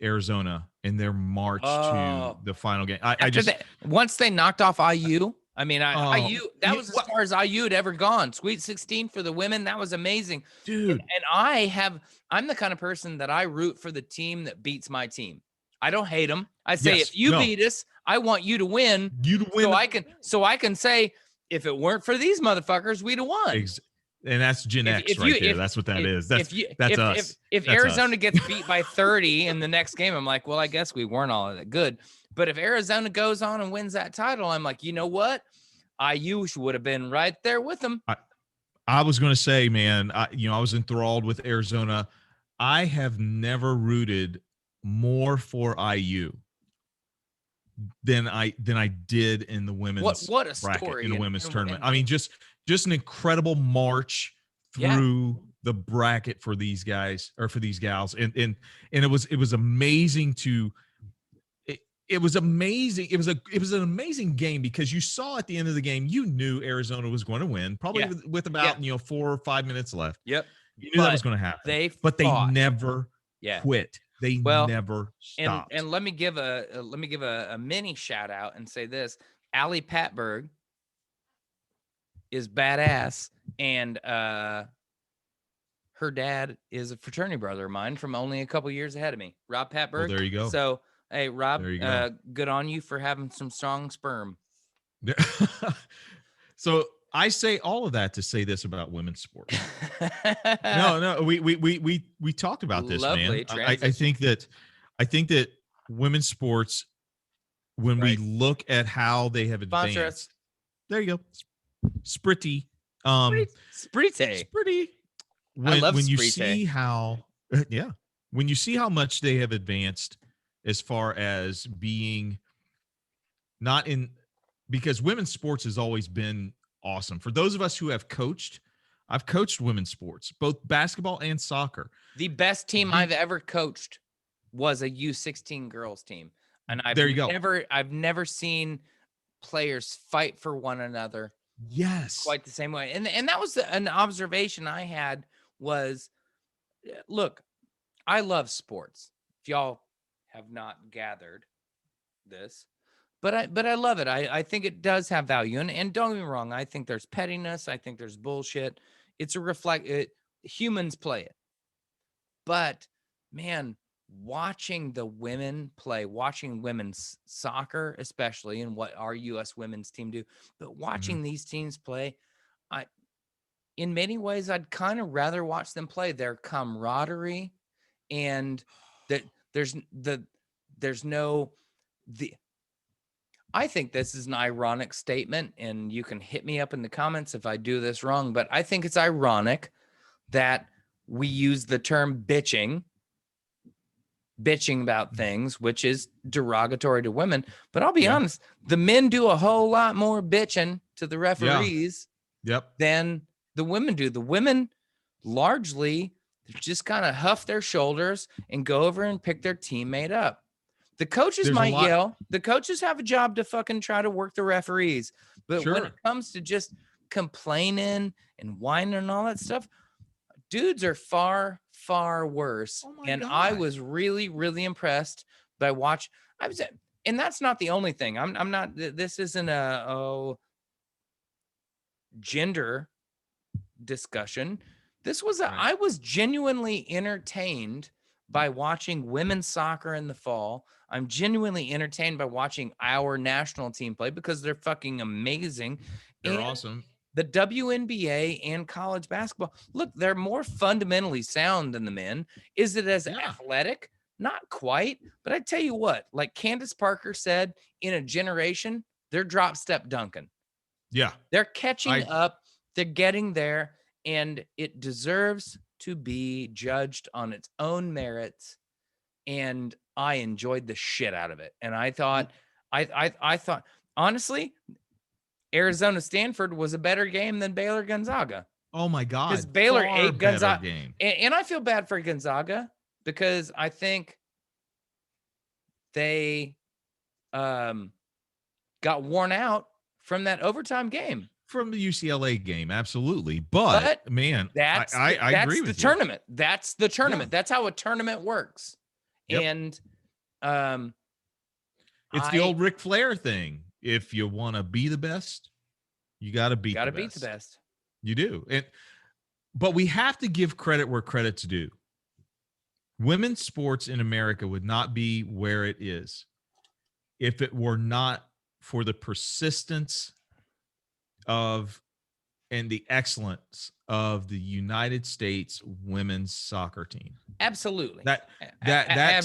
Arizona in their march to Oh, the final game. I after just, that, once they knocked off IU, I mean, oh, IU, that was as what, far as IU had ever gone. Sweet 16 for the women, that was amazing. And, dude? and I'm the kind of person that I root for the team that beats my team. I don't hate them. I say, Yes, if you no, beat us, I want you to win, you to win. so I can say, if it weren't for these motherfuckers, we'd have won. Ex- and that's Gen X If right you there. That's what that is. That's us. if That's us. Arizona gets beat by 30 in the next game, I'm like, well, I guess we weren't all that good. But if Arizona goes on and wins that title, I'm like, you know what? IU would have been right there with them. I was going to say, man, I was enthralled with Arizona. I have never rooted more for IU than I did in the women's What a bracket, in story! the women's tournament. And I mean, just an incredible march yeah, through the bracket for these guys, or for these gals, and it was amazing to. It was amazing. It was an amazing game, because you saw at the end of the game, you knew Arizona was going to win, probably yeah, with yeah, about 4 or 5 minutes left. yep. You knew that was But going to happen, they but they fought. never Yeah. quit. They Well, never stopped. and let me give a mini shout out and say this: Allie Patberg is badass, and her dad is a fraternity brother of mine from only a couple years ahead of me, Rob Well, Patberg. there you go. So, hey, Rob, There you go. good on you for having some strong sperm. So I say all of that to say this about women's sports. No, we talked about this, man. Lovely I think that women's sports, when we Right. look at how they have Sponsor us. advanced, there you go, Spritty, Sprite. Spritty. I love When you Sprite. see how, yeah, when you see how much they have advanced as far as being not in, because women's sports has always been awesome. For those of us who have coached, I've coached women's sports, both basketball and soccer. The best team I've ever coached was a U16 girls team. And I've never seen players fight for one another. Yes. Quite the same way. And that was an observation I had was, look, I love sports. If y'all have not gathered this, but I love it. I think it does have value. And don't get me wrong, I think there's pettiness. I think there's bullshit. It's humans play it. But man, watching the women play, watching women's soccer, especially, and what our U.S. women's team do, but watching these teams play, in many ways, I'd kind of rather watch them play. Their camaraderie, and that I think this is an ironic statement, and you can hit me up in the comments if I do this wrong, but I think it's ironic that we use the term bitching about things, which is derogatory to women. But I'll be honest, the men do a whole lot more bitching to the referees than the women do. The women largely just kind of huff their shoulders and go over and pick their teammate up. The coaches might yell. The coaches have a job to fucking try to work the referees. But when it comes to just complaining and whining and all that stuff, dudes are far, far worse. And God. I was really, really impressed by and that's not the only thing. I'm not, this isn't a gender discussion. This was I was genuinely entertained by watching women's soccer in the fall. I'm genuinely entertained by watching our national team play because they're fucking amazing. They're awesome. The WNBA and college basketball, look, they're more fundamentally sound than the men. Is it as athletic? Not quite. But I tell you what, like Candace Parker said, in a generation, they're drop step dunking. Yeah. They're catching up They're getting there, and it deserves to be judged on its own merits. And I enjoyed the shit out of it. And I thought, I thought, honestly, Arizona Stanford was a better game than Baylor Gonzaga. Oh my God. Because Baylor ate Gonzaga. Game. And I feel bad for Gonzaga because I think they got worn out from that overtime game. From the UCLA game, absolutely. But man, I agree with you. Tournament. That's the tournament. Yeah. That's how a tournament works. Yep. And it's the old Ric Flair thing. If you want to be the best, you got to beat the best. You do. But we have to give credit where credit's due. Women's sports in America would not be where it is if it were not for the persistence of and the excellence of the United States women's soccer team. Absolutely. That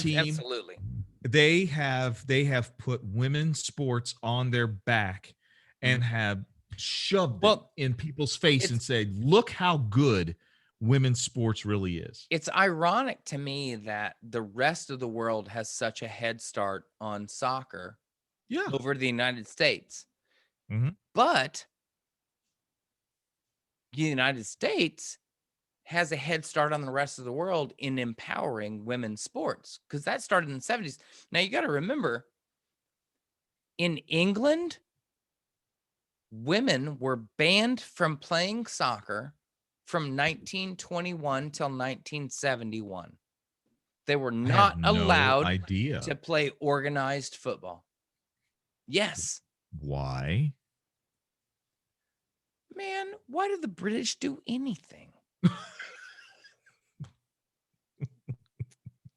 team, absolutely. They have put women's sports on their back and have shoved it in people's face and said, look how good women's sports really is. It's ironic to me that the rest of the world has such a head start on soccer over the United States. Mm-hmm. But the United States has a head start on the rest of the world in empowering women's sports because that started in the 70s. Now, you got to remember, in England, women were banned from playing soccer from 1921 till 1971. They were not allowed to play organized football. Yes. Why? Man, why do the British do anything?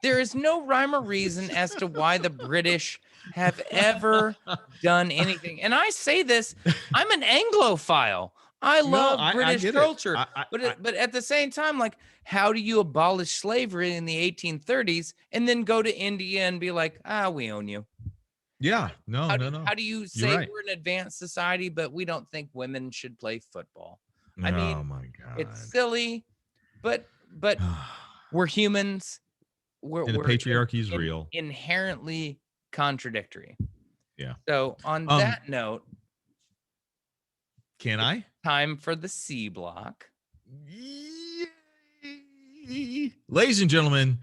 There is no rhyme or reason as to why the British have ever done anything. And I say this, I'm an Anglophile. I love British culture. But at the same time, like, how do you abolish slavery in the 1830s and then go to India and be like, we own you? Yeah, no. How do you say we're an advanced society, but we don't think women should play football? I mean, oh my God, it's silly, but we're humans. And the patriarchy is real. Inherently contradictory. Yeah. So on that note, can I? Time for the C block. Yay. Ladies and gentlemen,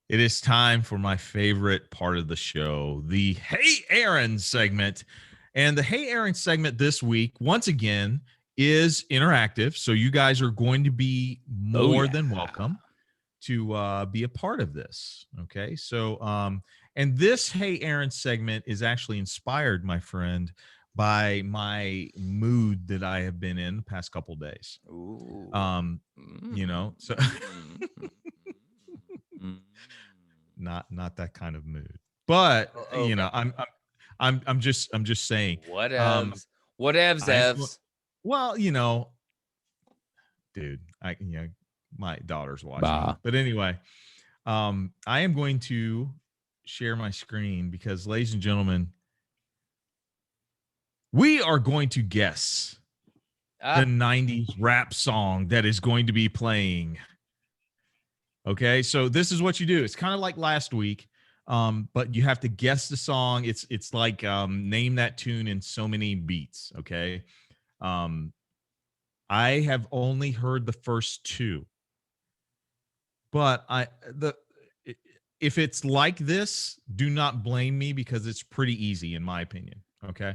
it is time for my favorite part of the show, the Hey Aaron segment. And the Hey Aaron segment this week, once again, is interactive. So you guys are going to be more than welcome to be a part of this. Okay. So, and this Hey Aaron segment is actually inspired, my friend, by my mood that I have been in the past couple of days. Ooh. You know, so not that kind of mood, but you know, I'm just saying whatevs. Well, you know, dude, my daughter's watching, but anyway, I am going to share my screen because, ladies and gentlemen, we are going to guess the 90s rap song that is going to be playing. Okay, so this is what you do. It's kind of like last week, but you have to guess the song. It's like name that tune in so many beats. Okay, I have only heard the first two, but if it's like this, do not blame me because it's pretty easy in my opinion. Okay,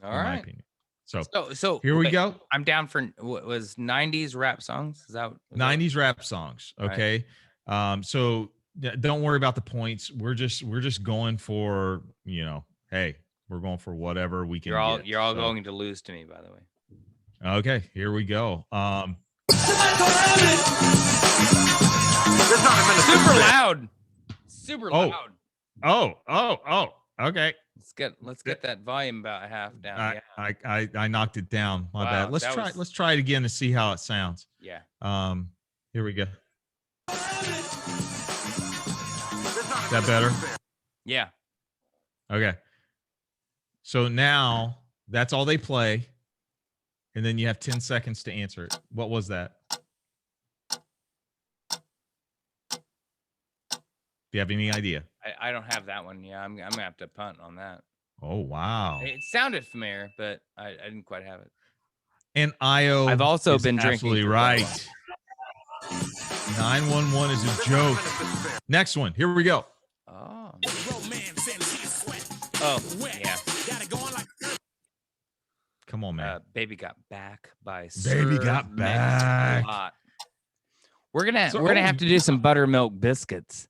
all right. My opinion. So here we go. I'm down for what was 90s rap songs. Is that 90s rap songs? Okay. Right. So don't worry about the points. We're just going for, you know, hey, we're going for whatever we can. You're all going to lose to me, by the way. Okay, here we go. Super loud. Oh. Okay. Let's get that volume about half down. I knocked it down. My bad. Let's try it again to see how it sounds. Yeah. Here we go. Is that better? Yeah. Okay. So now that's all they play. and then you have 10 seconds to answer it. What was that? Do you have any idea? I don't have that one. Yeah, I'm gonna have to punt on that. Oh, wow. It sounded familiar, but I didn't quite have it. And Io I've also is been drinking. Absolutely right. 911 is a joke. Next one. Here we go. Oh. Oh, yeah. Come on, man. Baby Got Back by Baby Got Back. Mix-a-Lot. We're gonna have to do some buttermilk biscuits.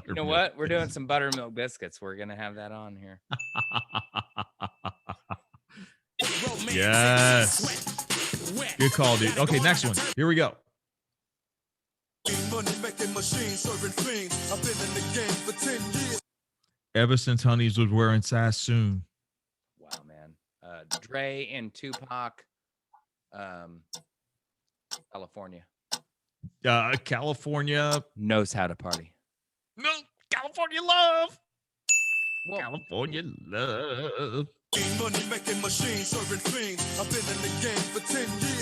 You know what? We're doing some buttermilk biscuits. We're gonna have that on here. Yes. Good call, dude. Okay, next one. Here we go. Ever since Honeys was wearing Sassoon. Wow, man. Dre and Tupac, California. California Knows how to party. No, California love. Well, California love.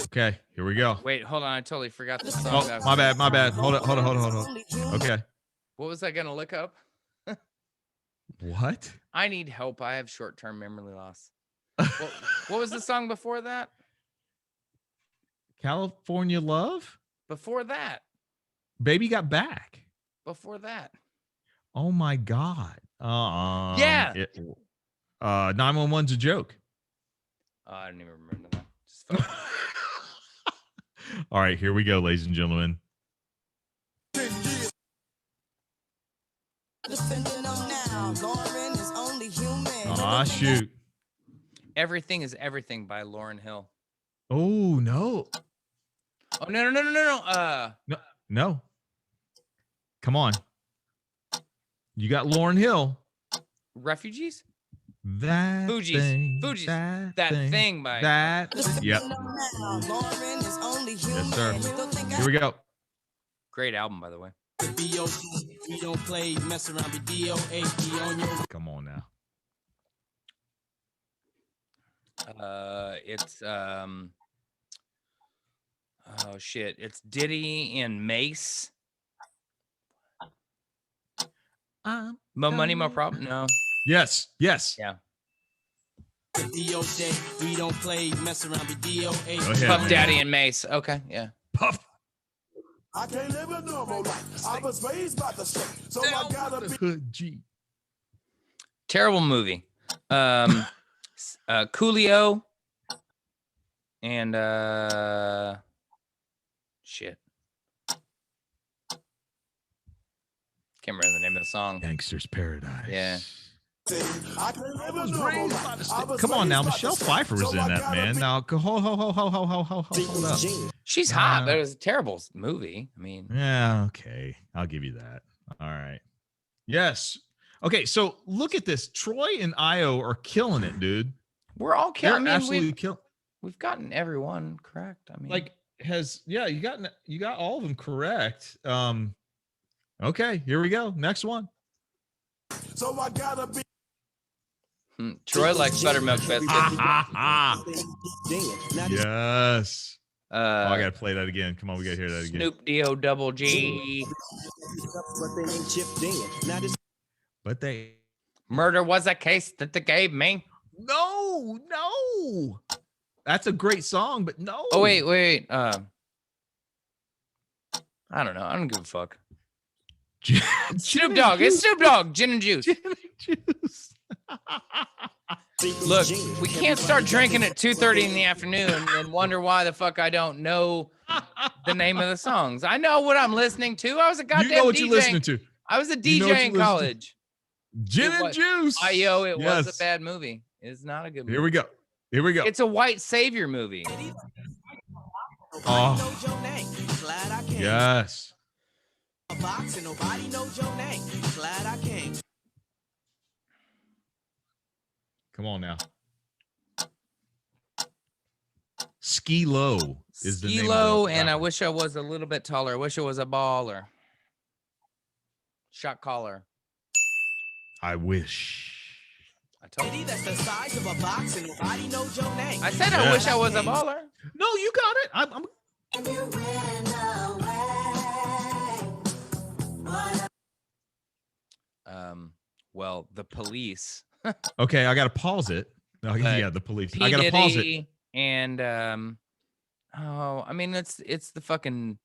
Okay, here we go. wait, hold on. I totally forgot the song. Oh, my bad. Hold on. Okay. What was I gonna look up? What? I need help. I have short-term memory loss. What was the song before that? California love? Before that? Baby Got Back. Before that? Oh my God. Yeah. 911's a joke. I don't even remember that. Just felt All right, here we go, ladies and gentlemen. Ah, shoot. Everything is Everything by Lauryn Hill. Oh, no. Oh, no. No. Come on. You got Lauryn Hill. Refugees? That Fugees. thing, Fugees. That thing by that. Yep. Yes, sir. Here we go. Great album, by the way. Come on now. It's oh shit. It's Diddy and Mace. Mo Money, Mo Problem? No. Yes. Yeah. We don't play, mess around, be DOA. Go ahead, Puff man. Daddy and Mace. Okay, yeah. Puff. I can't live a normal life. I was raised by the state, so I gotta be. Hood G. Terrible movie. Coolio and shit. Can't remember the name of the song. Gangster's Paradise. Yeah. I can't live a normal life. Come on now, Michelle Pfeiffer was in that, man. Now, hold up. She's hot, but it was a terrible movie. I mean, Yeah, okay. I'll give you that. All right. Yes. Okay, so look at this. Troy and Io are killing it, dude. we're all They're killing. absolutely killing. We've gotten everyone correct. I mean, Like, you got all of them correct. Okay, here we go. Next one. So I gotta be. Troy likes buttermilk biscuits. Yes. I Uh, gotta play that again. Come on, we gotta hear that again. Snoop D-O double G. But they Murder was a case that they gave me. no. That's a great song, but no. Oh wait. I don't know. I don't give a fuck. Snoop Dogg. It's Snoop Dogg. Gin and juice. Juice. Look, we can't start drinking at 2:30 in the afternoon and wonder why the fuck I don't know the name of the songs. I know what I'm listening to. I was a goddamn You know what DJ. you're listening to. I was a You know what DJ you in listen to. college. Gin It and was- juice. It was Yes. a bad movie. It's not a good movie. Here we go. It's a white savior movie. Oh, yes. Come on now. Ski Low is the name of Skilo, the and I rapper. wish I was a little bit taller. I wish I was a baller. Shot caller. I wish I told you. That's the size of a box and nobody knows your name. I said I wish I was a baller. No, you got it. I'm Well, the police. okay. I got to pause it. Oh, yeah, the police. P. I got to pause it. Diddy and I mean it's the fucking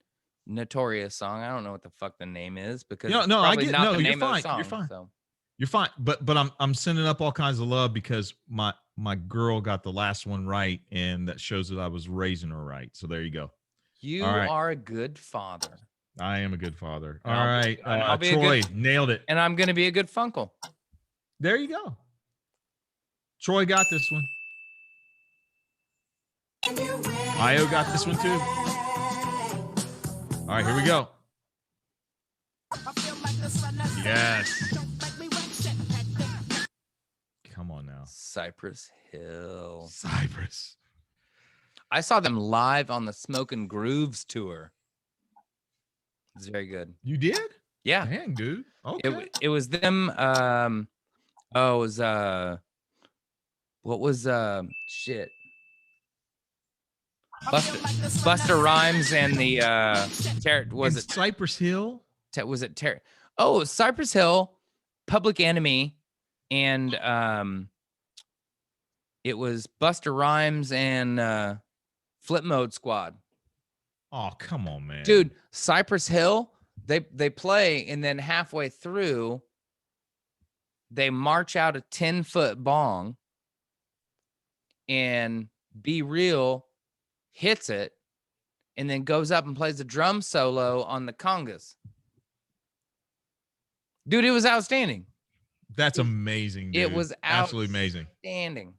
Notorious song. I don't know what the fuck the name is because No, it's I probably get not no. the You're name of the fine. song, You're fine. so. You're fine. But I'm sending up all kinds of love because my girl got the last one right, and that shows that I was raising her right. So there you go. You right. are a good father. I am a good father. And All right, I'll be Troy nailed it. And I'm gonna be a good funkle. There you go. Troy got this one. Io got this one too. All right, here we go. Yes. Come on now. Cypress Hill. Cypress. I saw them live on the Smokin' Grooves tour. It's very good. You did? Yeah. Dang, dude. Okay. It was them. It was what was shit? Busta Rhymes and the was it Cypress Hill? Was it Oh, Cypress Hill, Public Enemy, and it was Busta Rhymes and Flip Mode Squad. Oh, come on, man. Dude, Cypress Hill, they play, and then halfway through, they march out a 10-foot bong, and Be Real hits it, and then goes up and plays a drum solo on the congas. Dude, it was outstanding. That's amazing, dude. It was absolutely amazing. Outstanding.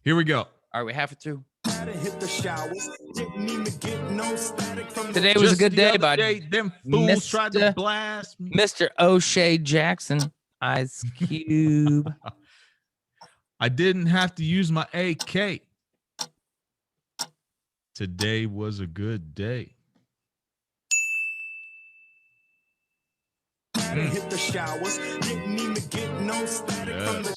Here we go. Are we halfway through? Hit the showers. Didn't even get no static from Today was a good day, bud. Them fools tried to blast me. Mr. O'Shea Jackson, Ice Cube. I didn't have to use my AK. Today was a good day. Hit the showers. Didn't even get no static from the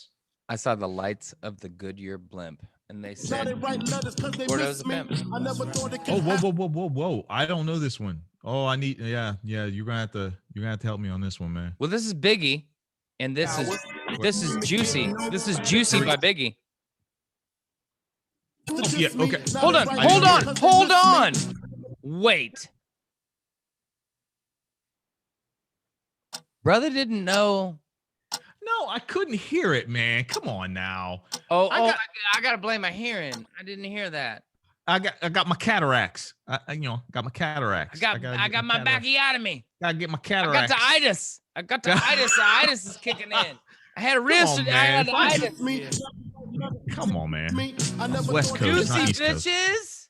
I saw the lights of the Goodyear blimp, and they said, Gordo's a pimp. I never thought it Oh, could whoa. I don't know this one. Oh, I need you're gonna have to help me on this one, man. Well, this is Biggie, and this is Juicy. This is Juicy by Biggie. Oh, yeah, okay. Hold on. Wait. Brother didn't know. No, I couldn't hear it, man. Come on now. I gotta blame my hearing. I didn't hear that. I got my cataracts. I got my cataracts. I got my backiotomy. Gotta get my cataracts. I got the itis. The itis is kicking in. I had a wrist and I had the itis. Come on, man. West Coast, Juicy not East Coast. bitches.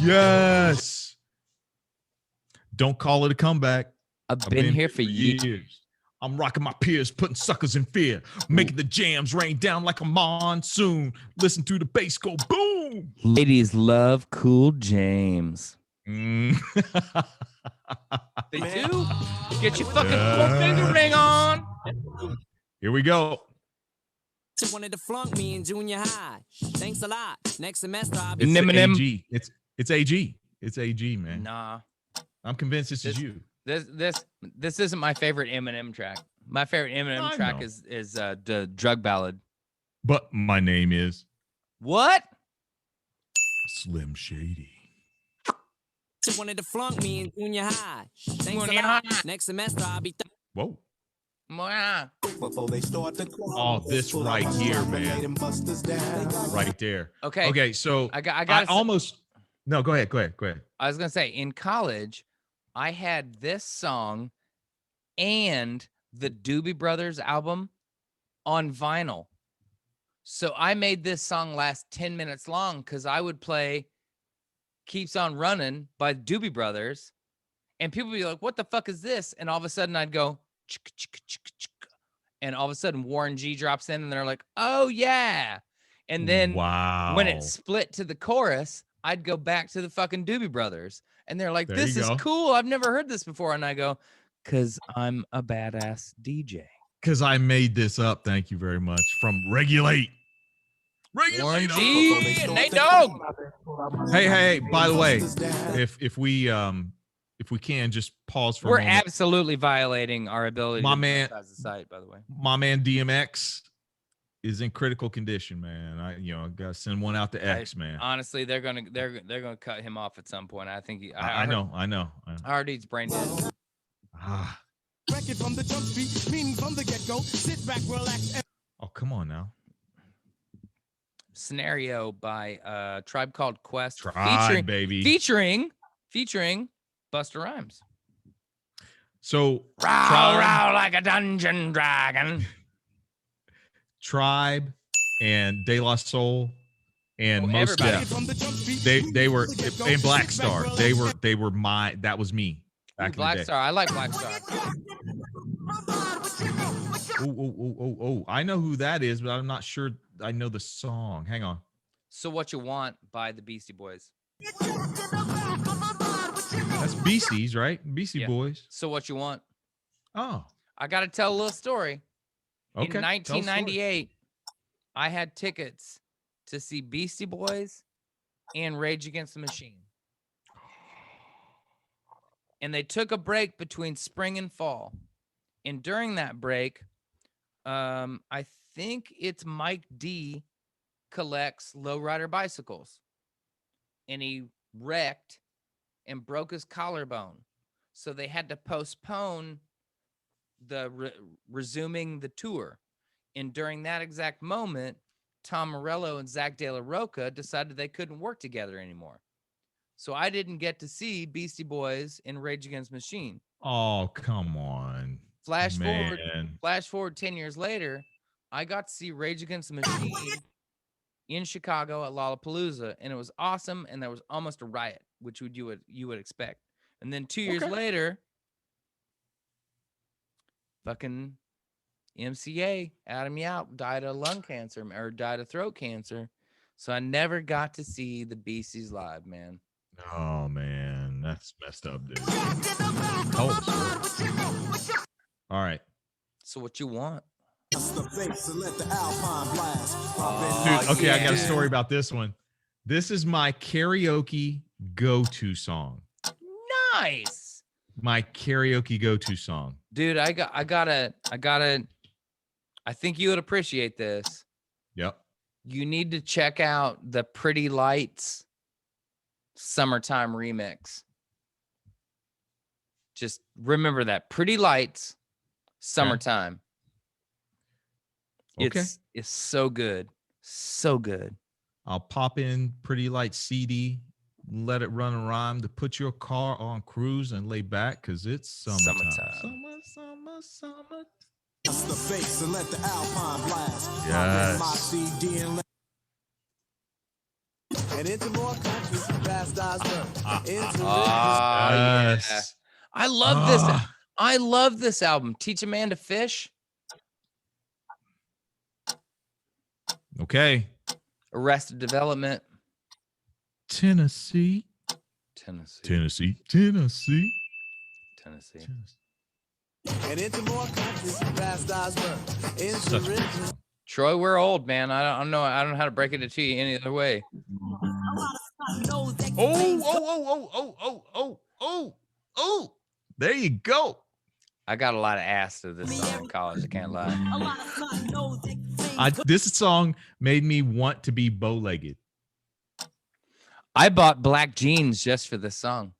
Yes. Don't call it a comeback. I've been here for years. I'm rocking my peers, putting suckers in fear, making the jams rain down like a monsoon. Listen to the bass go boom. Ladies love Cool James. Mm. They do. Get your fucking full finger ring on. Here we go. Wanted to flunk me in junior high. Thanks a lot. Next semester I'll be Eminem. AG. It's AG. It's AG, man. Nah. I'm convinced this is you. This isn't my favorite Eminem track. My favorite Eminem track is the Drug Ballad. But my name is what? Slim Shady. Wanted to flunk me in junior high. Thanks a lot. Next semester I'll be Whoa. before they start to Oh, this right here, man. Right there. Okay. Okay, so I almost no, go ahead. I was gonna say in college, I had this song and the Doobie Brothers album on vinyl. So I made this song last 10 minutes long because I would play Keeps On Running by Doobie Brothers, and people would be like, what the fuck is this? And all of a sudden I'd go, and all of a sudden Warren G drops in and they're like, oh yeah. And then when it split to the chorus, I'd go back to the fucking Doobie Brothers. And they're like, this is cool. I've never heard this before. And I go, Cause I'm a badass DJ. Because I made this up. Thank you very much. From Regulate. Warren Regulate. G and Nate Dogg. Hey, by the way, if we can just pause for We're a moment. absolutely violating our ability My to man- monetize the site, by the way. My man DMX is in critical condition, man. I gotta send one out to X, man. Honestly, they're gonna cut him off at some point. I think I know. I heard he's brain dead. Ah. Record from the jump street, meaning from the get-go. Sit back, relax, and Oh, come on now. Scenario by Tribe Called Quest, Tribe, baby. featuring Busta Rhymes. So Row like a dungeon dragon. Tribe and De La Soul and Most everybody. Def. from the jump street, They were from the get-go. and Black Sit back, Star. relax, They were my that was me back Black in the day. Star. I like Black Star. Oh, I know who that is, but I'm not sure I know the song. Hang on. So What You Want by the Beastie Boys. That's Beasties, right? Beastie Yeah. Boys. So What You Want. Oh, I got to tell a little story. okay. In Tell a story. 1998, I had tickets to see Beastie Boys and Rage Against the Machine. And they took a break between spring and fall. And during that break, I think it's Mike D collects lowrider bicycles. And he wrecked and broke his collarbone. So they had to postpone the resuming the tour. And during that exact moment, Tom Morello and Zach De La Rocha decided they couldn't work together anymore. So I didn't get to see Beastie Boys and Rage Against the Machine. Oh, come on. Flash Man. forward 10 years later, I got to see Rage Against the Machine in Chicago at Lollapalooza, and it was awesome, and there was almost a riot, which you would expect. And then 2 years Okay. later, fucking MCA, Adam Yauch, died of lung cancer or died of throat cancer. So I never got to see the Beasties live, man. Oh man, that's messed up, dude. Tell the story. All right. So what you want? Just the bass and let the Alpine blast. Dude, okay, I got a yeah. story about this one. This is my karaoke go-to song. Nice. My karaoke go-to song. Dude, I think you would appreciate this. Yep. You need to check out the Pretty Lights Summertime remix. Just remember that. Pretty Lights Summertime. Okay. It's so good. So good. I'll pop in Pretty Light CD, let it run a rhyme to put your car on cruise and lay back because it's summertime. Summer. Just the bass and let the Alpine blast. Yes. My CD and into more countries, past Osborne. Yeah. I love this. I love this album. Teach a Man to Fish. Okay. Arrested Development. Tennessee. And into more countries, past Osborne. Such a good song. Troy, we're old, man. I don't know. I don't know how to break it to you any other way. Oh. There you go. I got a lot of ass to this song in college. I can't lie. This song made me want to be bow-legged. I bought black jeans just for this song.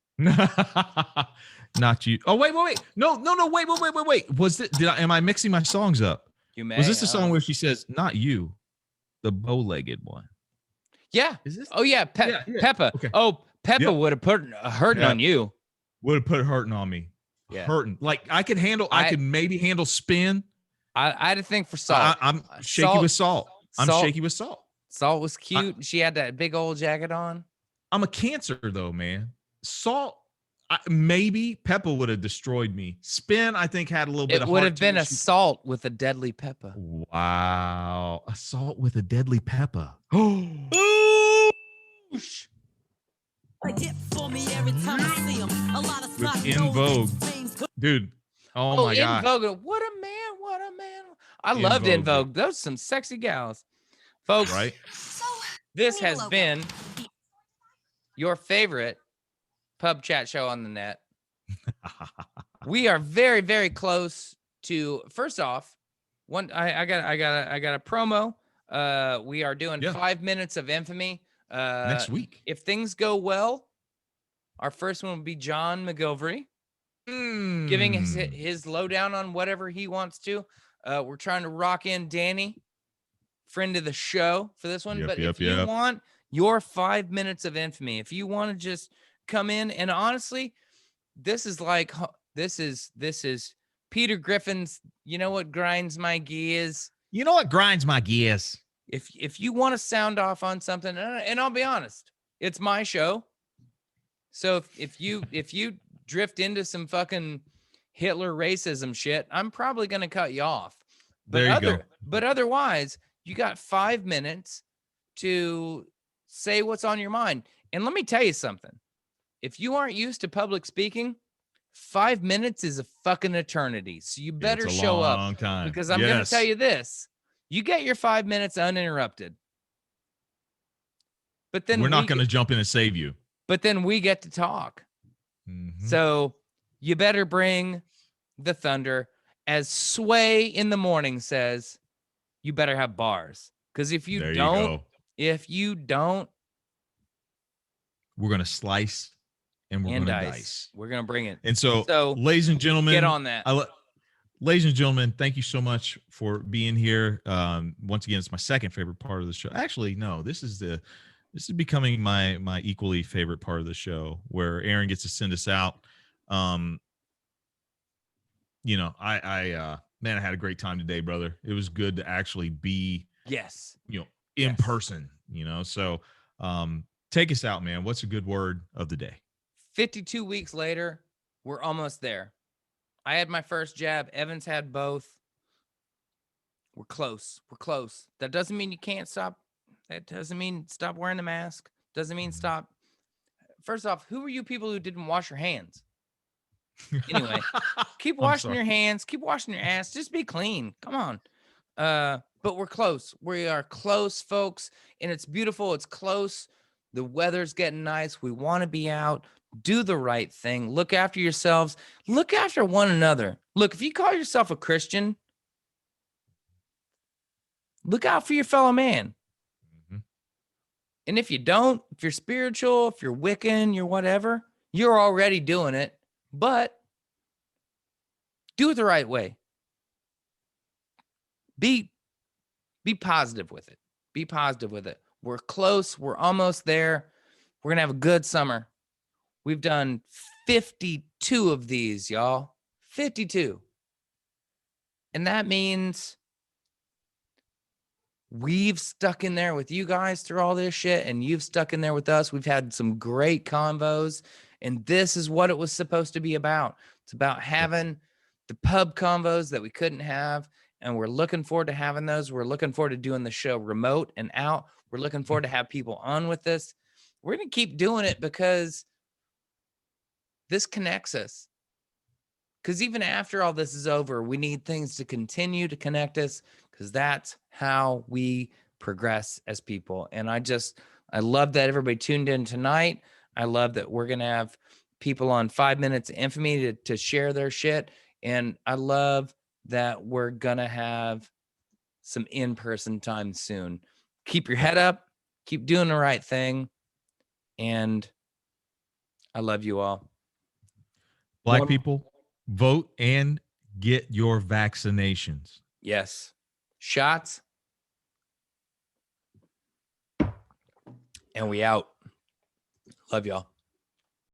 Not you. Oh, wait. No, wait. Am I mixing my songs up? You may. Was this the song where she says, not you, the bow-legged one? Yeah. Is this? Oh, yeah. Yeah. Peppa. Okay. Oh, Peppa Yep. would have put hurting on you. Would have put hurting on me. Yeah. Hurting. Like I could maybe handle spin. I had a thing for Salt. I'm shaky with Salt. I'm shaky with Salt. Salt was cute. She had that big old jacket on. I'm a Cancer though, man. Salt, maybe Peppa would have destroyed me. Spin, I think, had a little bit It of would heart have to been it. a Salt with a deadly Peppa. Wow. Assault with a deadly Peppa. They get for me every time I see 'em. A lot of With spots In know Vogue. these things Dude, Oh Oh, my In gosh. Vogue. What a man. What a man. I In loved In Vogue, Vogue. Those are some sexy gals. Folks, right? So, this I need a has logo. been your favorite pub chat show on the net. We are very, very close to, first off, I got a promo. We are doing Yeah. 5 minutes of infamy. Next week. If things go well, our first one will be John McGilvery giving his lowdown on whatever he wants to. We're trying to rock in Danny, friend of the show, for this one. Yep, But yep, if you yep. want your 5 minutes of infamy, if you want to just come in, and honestly, this is like this is Peter Griffin's. You know what grinds my gears? You know what grinds my gears? If you want to sound off on something, and I'll be honest, it's my show. So if you drift into some fucking Hitler racism shit, I'm probably gonna cut you off. There you go. But otherwise, you got 5 minutes to say what's on your mind. And let me tell you something. If you aren't used to public speaking, 5 minutes is a fucking eternity. So you better It's a show up, long time. because I'm going to tell you this. You get your 5 minutes uninterrupted. But then we're not going to jump in and save you. But then we get to talk. Mm-hmm. So you better bring the thunder. As Sway in the Morning says, you better have bars. Because if you don't, we're going to slice and we're going to dice. We're going to bring it. And so, ladies and gentlemen, get on that. Ladies and gentlemen, thank you so much for being here. Once again, it's my second favorite part of the show. Actually, no, this is becoming my equally favorite part of the show, where Aaron gets to send us out. You know, I had a great time today, brother. It was good to actually be, in person, so, take us out, man. What's a good word of the day? 52 weeks later, we're almost there. I had my first jab. Evans had both. We're close. We're close. That doesn't mean you can't stop. That doesn't mean stop wearing the mask. Doesn't mean stop. First off, who are you people who didn't wash your hands? Anyway, keep washing your hands. Keep washing your ass. Just be clean. Come on. But we're close. We are close, folks. And it's beautiful. It's close. The weather's getting nice. We want to be out. Do the right thing. Look after yourselves. Look after one another. Look, if you call yourself a Christian, look out for your fellow man. Mm-hmm. And if you don't, if you're spiritual, if you're Wiccan, you're whatever, you're already doing it. But do it the right way. Be positive with it. Be positive with it. We're close. We're almost there. We're going to have a good summer. We've done 52 of these, y'all. 52. And that means we've stuck in there with you guys through all this shit, and you've stuck in there with us. We've had some great convos, and this is what it was supposed to be about. It's about having the pub convos that we couldn't have, and we're looking forward to having those. We're looking forward to doing the show remote and out. We're looking forward to have people on with this. We're going to keep doing it because this connects us. Because even after all this is over, we need things to continue to connect us, because that's how we progress as people. And I love that everybody tuned in tonight. I love that we're going to have people on 5 Minutes of Infamy to share their shit. And I love that we're going to have some in-person time soon. Keep your head up. Keep doing the right thing. And I love you all. Black people, vote and get your vaccinations. Yes. Shots. And we out. Love y'all.